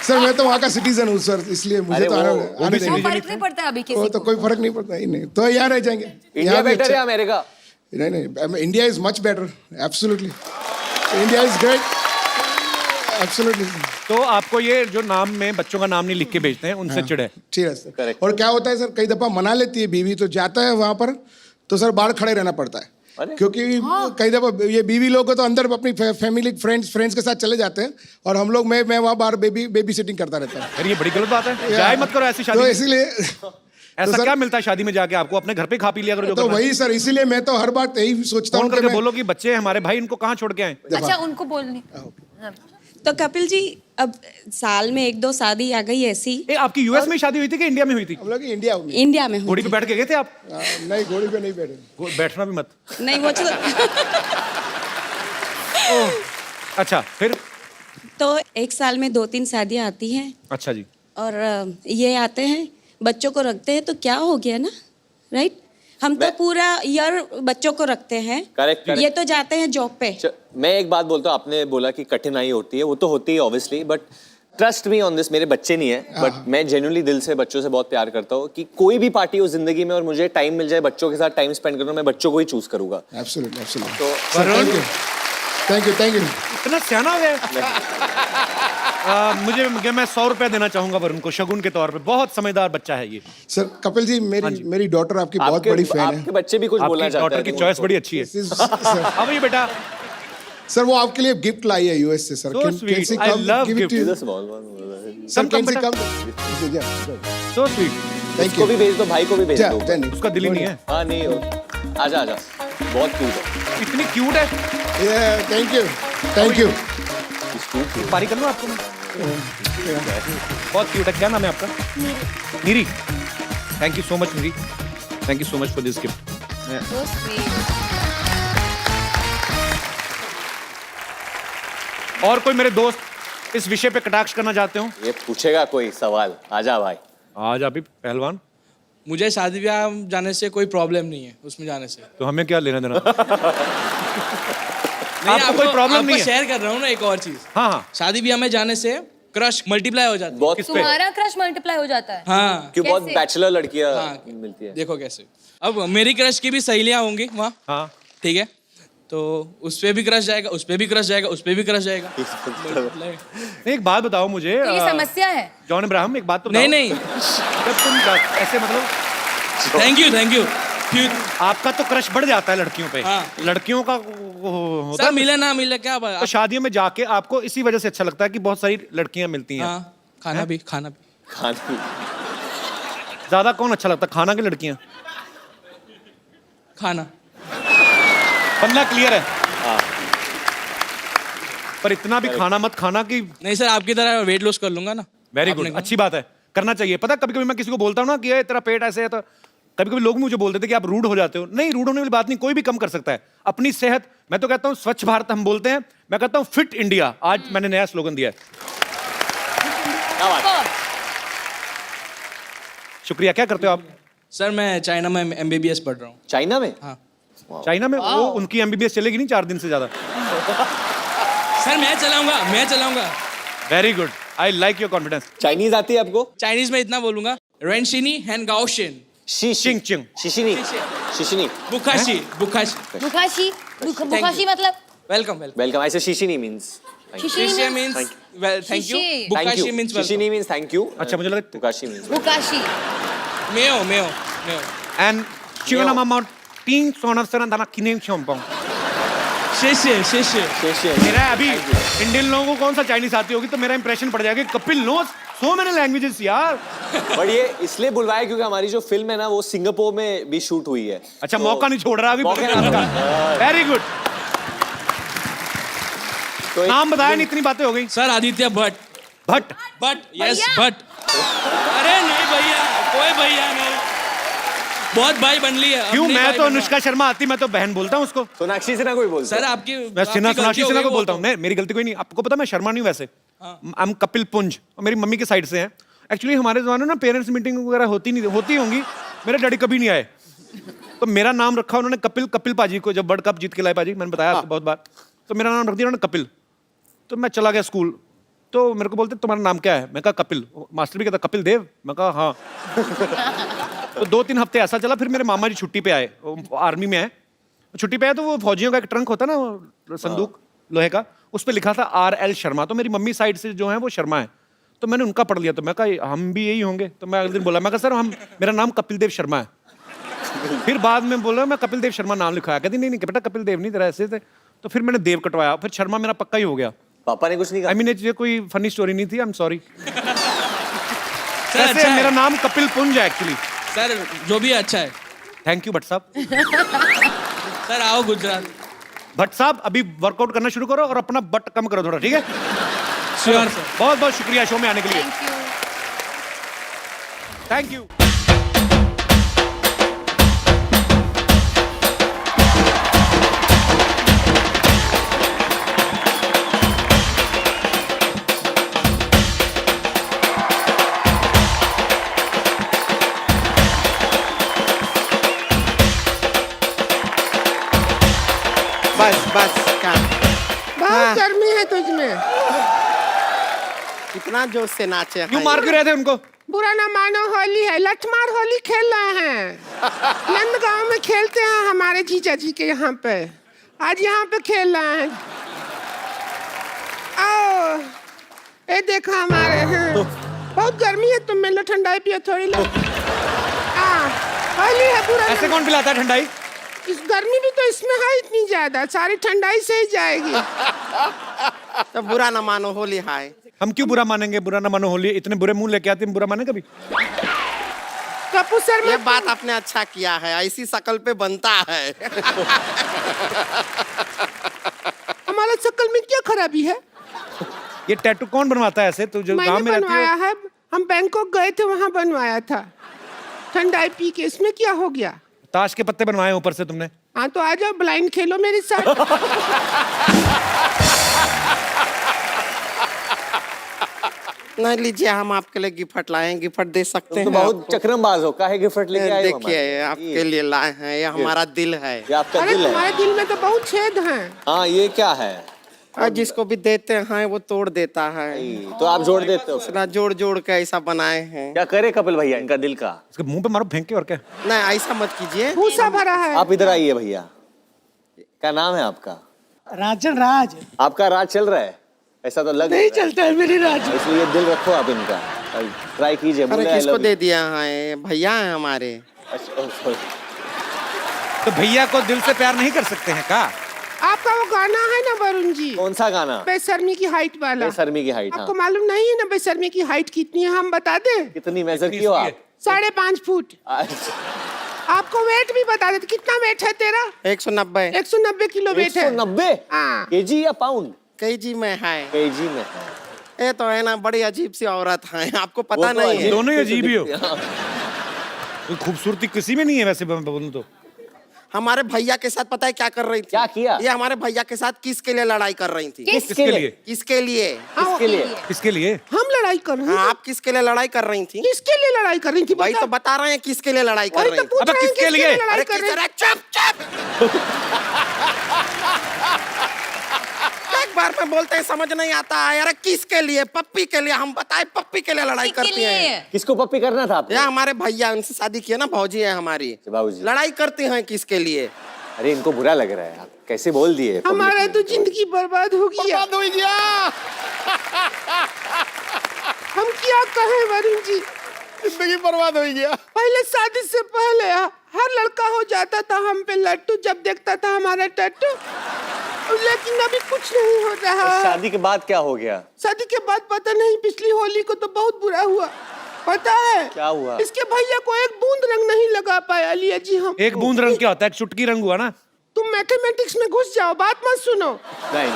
सर मैं तो वहाँ का सिटीजन हूँ सर, इसलिए मुझे तो आने वो देंगे। फर्क नहीं पड़ता अभी वो किसी तो को। कोई फर्क नहीं पड़ता ही नहीं, तो यहाँ रह जाएंगे। इंडिया यहाँ भी बेटर अच्छा- है अमेरिका? नहीं India is much better, absolutely India is great, absolutely. तो आपको ये जो नाम में बच्चों का नाम नहीं लिख के भेजते हैं उनसे चिढ़ है? ठीक है सर। Correct. और क्या होता है सर, कई दफा मना लेती है बीवी, तो जाता है वहां पर तो सर बाहर खड़े रहना पड़ता है। क्योंकि कई दफा ये बीवी लोग तो अंदर अपनी फैमिली फ्रेंड्स के साथ चले जाते हैं और हम लोग मैं वहाँ बाहर बेबी सिटिंग करता रहता हूँ। फिर ये बड़ी गलत बात है, जाए मत करो ऐसी शादी तो में। इसीलिए ऐसा क्या मिलता है शादी में जाके आपको? अपने घर पे खा पी लिया करो जो तो करना है। वही सर, इसीलिए मैं तो हर बार यही सोचता फोन हूँ कि करके मैं बोलो कि बच्चे हैं हमारे भाई, इनको कहाँ छोड़ के आए? अच्छा उनको बोलनी। तो कपिल जी अब साल में 1-2 शादी आ गई ऐसी। आपकी यूएस में शादी हुई थी कि इंडिया में हुई थी? हम लोग इंडिया में। इंडिया में घोड़ी पे बैठ के गए थे आप? नहीं घोड़ी पे नहीं बैठे। बैठना भी मत। नहीं वो अच्छा फिर? तो एक साल में 2-3 शादियां आती हैं अच्छा जी। और ये आते हैं बच्चों को रखते हैं तो क्या हो गया ना, राइट? हम तो पूरा ईयर बच्चों को रखते हैं। Correct. ये तो जाते हैं जॉब पे। मैं एक बात बोलता हूँ, आपने बोला कि कठिनाई होती है, वो तो होती है obviously, but trust me on this, मेरे बच्चे नहीं है बट मैं जेन्युइनली दिल से बच्चों से बहुत प्यार करता हूँ कि कोई भी पार्टी हो जिंदगी में और मुझे टाइम मिल जाए बच्चों के साथ टाइम स्पेंड करना, मैं बच्चों को ही चूज करूंगा। Absolutely absolutely. तो थैंक यू। इतना सियाना हो गया। मुझे मैं 100 रुपया देना चाहूंगा वरुण को शगुन के तौर पे, बहुत समझदार बच्चा है ये। सर कपिल जी, मेरी डॉटर आपकी बहुत बड़ी फैन है। आपके बच्चे भी कुछ बोलना आपकी चाहते हैं? डॉटर की चॉइस बड़ी अच्छी है। अब ये बेटा सर वो आपके लिए गिफ्ट लाई है यूएस से sir. So sweet. I love gift. Sir can see come? So sweet. Thank को भी भेज दो, भाई को भी भेज दो। उसका दिल ही नहीं है। हाँ नहीं हो, आजा बहुत क्यूट है। इतनी क्यूट है। Thank you. पारी कर लो आपको मैं। बहुत क्यूट है। क्या नाम है आपका? Neeri. Thank you so much Neeri, thank you so much for this gift. So sweet. और कोई मेरे दोस्त इस विषय पे कटाक्ष करना चाहते हो? ये पूछेगा कोई सवाल? आजा भाई। आज आप ही पहलवान। मुझे शादी ब्याह जाने से कोई प्रॉब्लम नहीं है, उसमें जाने से। तो हमें क्या लेना देना? नहीं, आपको कोई प्रॉब्लम नहीं है? शेयर कर रहा हूँ ना एक और चीज। हाँ हाँ। शादी ब्याह में जाने से क्रश मल्टीप्लाई हो जाता है। बहुत तुम्हारा क्रश मल्टीप्लाई हो जाता है? हाँ, क्यों बहुत कैसे? बैचलर लड़कियां हाँ, मिलती है। देखो कैसे। अब मेरी क्रश की भी सहेलियां होंगी वहाँ, हाँ। ठीक है, तो उस पे भी क्रश जाएगा, उस पे भी क्रश जाएगा, उस पे भी क्रश जाएगा। नहीं, एक बात बताओ मुझे, तो ये समस्या है। जॉन इब्राहिम, एक बात तो बताओ। नहीं नहीं, जब तुम ऐसे मतलब थैंक यू। आपका तो क्रश बढ़ जाता है लड़कियों पे। हाँ। लड़कियों का होता सर है। मिले ना मिले क्या बात। तो शादियों में जाके आपको इसी वजह से अच्छा लगता है कि बहुत सारी लड़कियां मिलती हैं। हाँ, खाना भी। ज्यादा कौन अच्छा लगता है, खाना की लड़कियां? खाना। बंदा क्लियर है। पर इतना भी खाना मत खाना कि। नहीं सर, आपकी तरह वेट लॉस कर लूंगा ना। वेरी आपने गुड, कहा। अच्छी बात है, करना चाहिए। पता कभी कभी मैं किसी को बोलता हूँ ना कि ये तेरा पेट ऐसे है, तो कभी कभी लोग मुझे बोलते थे कि आप रूड हो जाते हो। नहीं, रूड होने वाली बात नहीं, कोई भी कम कर सकता है अपनी सेहत। मैं तो कहता हूँ स्वच्छ भारत हम बोलते हैं, मैं कहता हूँ फिट इंडिया। आज मैंने नया स्लोगन दिया है। शुक्रिया। क्या करते हो आप? सर मैं चाइना में MBBS पढ़ रहा हूँ। चाइना में? हाँ चाइना में? वो उनकी MBBS चलेगी नहीं 4 दिन से ज्यादा। सर मैं चलाऊंगा। Very good, I like your confidence. Chinese आती है आपको? चाइनीज में इतना बोलूंगा, रेनशिनी हैन गाओशिन चिंग चिंग शिशिनी बुखाशी मतलब? वेलकम। वेलकम। ऐसे शिशिनी मींस शिशिनी मींस थैंक यू, शिशी। बुकाशी मींस शिशिनी मींस थैंक यू। अच्छा, मुझे लगा बुकाशी मींस बुकाशी। मेयो। एंड चिवना मामा तीन सोना सना दाना किने चंपंग। शेषे। मेरा अभी इंडियन लोगों को कौन सा चाइनीज आती होगी तो मेरा इंप्रेशन पड़ जाएगा। Kapil knows so many languages यार। बट ये इसलिए बुलवाया क्योंकि हमारी जो फिल्म है ना वो सिंगापुर में भी शूट हुई है। अच्छा, मौका नहीं छोड़ रहा अभी। Very good. नाम बताया नहीं, इतनी बातें हो गई। सर आदित्य भट्ट। यस भट्ट। अरे नहीं भैया, कोई भैया नहीं, बहुत भाई बन ली है। क्यों? मैं तो अनुष्का शर्मा आती, मैं तो बहन बोलता हूँ उसको। सोनाक्षी सिन्हा को भी बोलते सर आपकी मैं सोनाक्षी सिन्हा को बोलता हूँ। नहीं, मेरी गलती कोई नहीं। आपको पता मैं शर्मा नहीं हूँ वैसे। I'm कपिल पुंज, और मेरी मम्मी के साइड से हैं। एक्चुअली हमारे जमाने में ना पेरेंट्स मीटिंग वगैरह होती होंगी। मेरे डैडी कभी नहीं आए, तो मेरा नाम रखा उन्होंने कपिल पाजी को। जब वर्ल्ड कप जीत के लाए पाजी, मैंने बताया आपको बहुत बार, तो मेरा नाम रख दिया उन्होंने कपिल। तो मैं चला गया स्कूल, तो मेरे को बोलते तुम्हारा नाम क्या है? मैं कहा कपिल। मास्टर भी कहता कपिल देव। मैं कहा हाँ। तो 2-3 हफ्ते ऐसा चला। फिर मेरे मामा जी छुट्टी पे आए, आर्मी में है, छुट्टी पे आए। तो वो फौजियों का एक ट्रंक होता है ना, वो संदूक लोहे का, उस पर लिखा था RL शर्मा। तो मेरी मम्मी साइड से जो है वो शर्मा है, तो मैंने उनका पढ़ लिया। तो मैं कहा हम भी यही होंगे। तो मैं अगले दिन बोला, मैं कहा सर मेरा नाम कपिल देव शर्मा है। फिर बाद में बोला मैं कपिल देव शर्मा नाम लिखवाया। कहती नहीं बेटा कपिल देव नहीं, तेरा ऐसे थे। तो फिर मैंने देव कटवाया, फिर शर्मा मेरा पक्का ही हो गया। पापा ने कुछ नहीं कहा? आई मीन ये कोई फनी स्टोरी नहीं थी, आई एम सॉरी। सर वैसे अच्छा मेरा है। नाम कपिल पुंज है एक्चुअली। सर जो भी अच्छा है। थैंक यू भट्ट साहब। सर आओ गुजरात। भट्ट साहब अभी वर्कआउट करना शुरू करो और अपना बट कम करो थोड़ा, ठीक है? Sure sir. बहुत बहुत शुक्रिया शो में आने के लिए। Thank you. Thank you. बस बहुत गर्मी है तुझमें। कितना जोश से नाचे क्यों मार क्यों रहे थे उनको? बुरा ना मानो, होली है, लठमार होली खेल रहे हैं। नंदगांव में खेलते हैं हमारे जीजा जी के यहाँ पे। आज यहाँ पे खेल रहे हैं। आओ, ये देखो हमारे हैं। बहुत गर्मी है, तुम मिलो ठंडाई पियो थोड़ी लो। होली है, बुरा ऐसे कौन पिलाता है ठंडाई? इस गर्मी भी तो इसमें है इतनी ज्यादा, सारी ठंडाई से ही जाएगी। तो बुरा ना मानो, होली हाय। हम क्यों बुरा मानेंगे? बुरा ना मानो होली। इतने बुरे मुंह लेके आते हैं, बुरा माने कभी? कपूर सर, ये बात आपने अच्छा किया है, ऐसी शकल पे बनता है। हमारा शकल में क्या खराबी है? ये टैटू कौन बनवाता है ऐसे? तू जो गांव में रहती बनवाया है? है, हम बैंकॉक गए थे, वहाँ बनवाया था ठंडाई पी के। इसमें क्या हो गया? ताश के पत्ते बनवाए ऊपर से तुमने? हाँ तो आ जाओ, ब्लाइंड खेलो मेरे साथ। नहीं लीजिए, हम आपके लिए गिफ्ट लाए हैं, गिफ्ट दे सकते तो हैं बहुत आपको। चक्रमबाज हो, काहे गिफ्ट लेके आए हो देखिए हमारे? आपके लिए लाए हैं, ये हमारा दिल है। ये आपका दिल है। दिल में तो बहुत छेद हैं। हाँ, ये क्या है? और जिसको भी देते हैं वो तोड़ देता है। तो आप जोड़ देते हो? इतना जोड़ जोड़ के ऐसा बनाए हैं। क्या करे कपिल भैया इनका दिल का? इसके मुंह पे मारो फेंक के, और क्या? नहीं ऐसा मत कीजिए। भूसा भरा है। आप इधर आइए भैया। क्या नाम है आपका? राजन राज। आपका राज चल रहा है? ऐसा तो लग नहीं चलता है मेरी राज। इसलिए दिल रखो आप इनका, ट्राई कीजिए। अरे बोले I किसको love दे you। दिया है? भैया है हमारे। अच्छा, oh, sorry। तो भैया को दिल से प्यार नहीं कर सकते हैं का? आपका वो गाना है ना वरुण जी, कौन सा गाना? बेशर्मी की हाइट वाला। बेशर्मी की हाइट। आपको मालूम नहीं है ना बेशर्मी की हाइट कितनी है? हम बता दें। कितनी मेजर की हो आप? 5.5 फुट। अच्छा। आपको वेट भी बता देते। कितना वेट है तेरा? 190 190 किलो वेट है। 190 हाँ। केजी या पाउंड? केजी में है। केजी में है। ये तो है ना, बड़ी अजीब सी औरत है, आपको पता वो तो नहीं है। दोनों ही अजीब ही हो। हाँ। कोई खूबसूरती किसी में नहीं है वैसे, मैं बोलूं तो। हमारे भैया के साथ पता है क्या कर रही थी? क्या किया? ये हमारे भैया के साथ किसके लिए लड़ाई कर रही थी? किसके लिए? किसके लिए? किसके लिए? किसके लिए? हम लड़ाई कर रहे हाँ, हैं। आप किसके लिए लड़ाई कर रही थी? किसके लिए लड़ाई कर रही थी? वही तो बता रहे हैं किसके लिए लड़ाई कर वही रही तो थी। पूछ अबे रहे हैं किसके लिए? लड़ाई अरे कर रही किस चुप चुप। एक बार में बोलते हैं समझ नहीं आता है। अरे किसके लिए? पप्पी के लिए। हम बताए पप्पी के लिए लड़ाई करती हैं। किसको पप्पी करना था आपको? या हमारे भैया, उनसे शादी की है ना, भौजी है हमारी। भाऊजी। लड़ाई करती हैं किसके लिए? अरे इनको बुरा लग रहा है, आप कैसे बोल दिए? हमारा तो जिंदगी बर्बाद हो गया। हम क्या कहें वरुण जी? जिंदगी बर्बाद हो गया। पहले शादी से पहले हर लड़का हो जाता था हम पे लट्टू जब देखता था हमारा टट्टू, लेकिन अभी कुछ नहीं हो रहा। शादी के बाद क्या हो गया? शादी के बाद पता नहीं, पिछली होली को तो बहुत बुरा हुआ। पता है क्या हुआ? इसके भैया को एक बूंद रंग नहीं लगा पाया लिया जी हम। एक बूंद रंग क्या होता है? एक चुटकी रंग हुआ ना। तुम मैथमेटिक्स में घुस जाओ, बात मत सुनो। नहीं।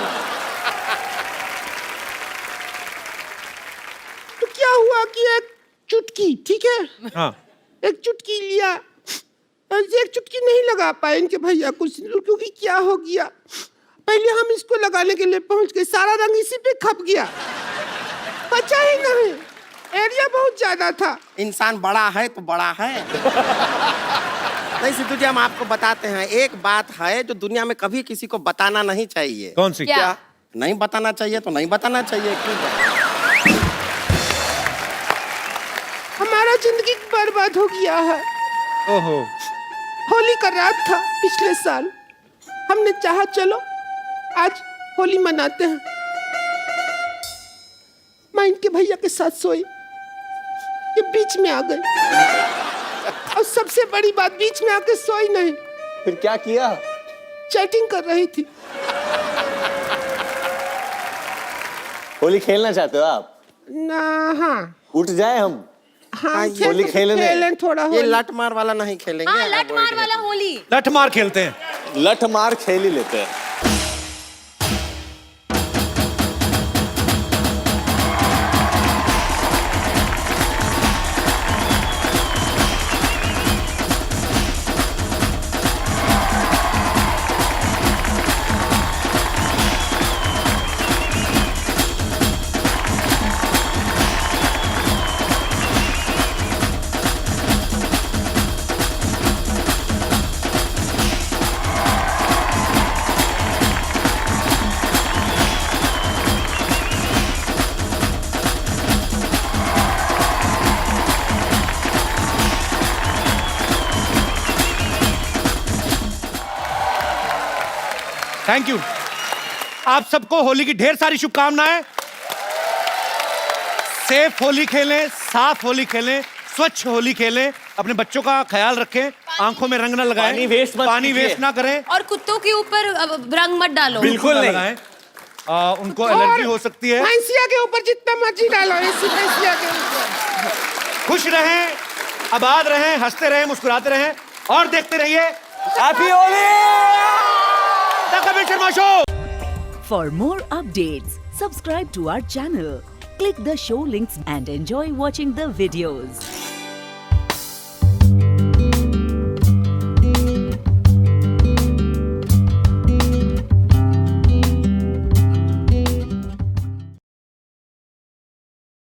तो क्या हुआ कि एक चुटकी, ठीक है, हाँ। एक चुटकी लिया, एक चुटकी नहीं लगा पाए इनके भैया कुछ, क्योंकि क्या हो गया, पहले हम इसको लगाने के लिए पहुंच गए, सारा रंग इसी पे खप गया, बचा ही नहीं, एरिया बहुत ज्यादा था। इंसान बड़ा है तो बड़ा है। नहीं सिद्धू जी, हम आपको बताते हैं, एक बात है जो दुनिया में कभी किसी को बताना नहीं चाहिए। कौन सी? क्या? नहीं बताना चाहिए तो नहीं बताना चाहिए। क्यों? हमारा जिंदगी बर्बाद हो गया है। ओहो। होली का रात था पिछले साल, हमने चाहा चलो आज होली मनाते हैं। मैं इनके भैया के साथ सोई, ये बीच में आ गई, और सबसे बड़ी बात, बीच में आके सोई नहीं, फिर क्या किया? चैटिंग कर रही थी। होली खेलना चाहते हो आप? ना हाँ उठ जाए हम? हाँ, होली खेलने। थोड़ा ये होली। लट मार वाला नहीं खेलेंगे। हाँ, लट मार वाला होली। लठ मार खेलते हैं। लठ मार खेल ही लेते हैं। Thank you. आप सबको होली की ढेर सारी शुभकामनाएं। सेफ होली खेलें, साफ होली खेलें, स्वच्छ होली खेलें, अपने बच्चों का ख्याल रखें, आंखों में रंग न लगाएं, पानी वेस्ट मत पानी कीजिए। वेस्ट ना करें, और कुत्तों के ऊपर रंग मत डालो। बिल्कुल ना नहीं। लगाएं। उनको एलर्जी हो सकती है। भैंसिया के ऊपर जितना मर्जी डालो, इसी भैंसिया के ऊपर। खुश रहें, आबाद रहें, हंसते रहें, मुस्कुराते रहें और देखते रहिए happy Holi. The Kapil Sharma show. For more updates, subscribe to our channel, click the show links and enjoy watching the videos.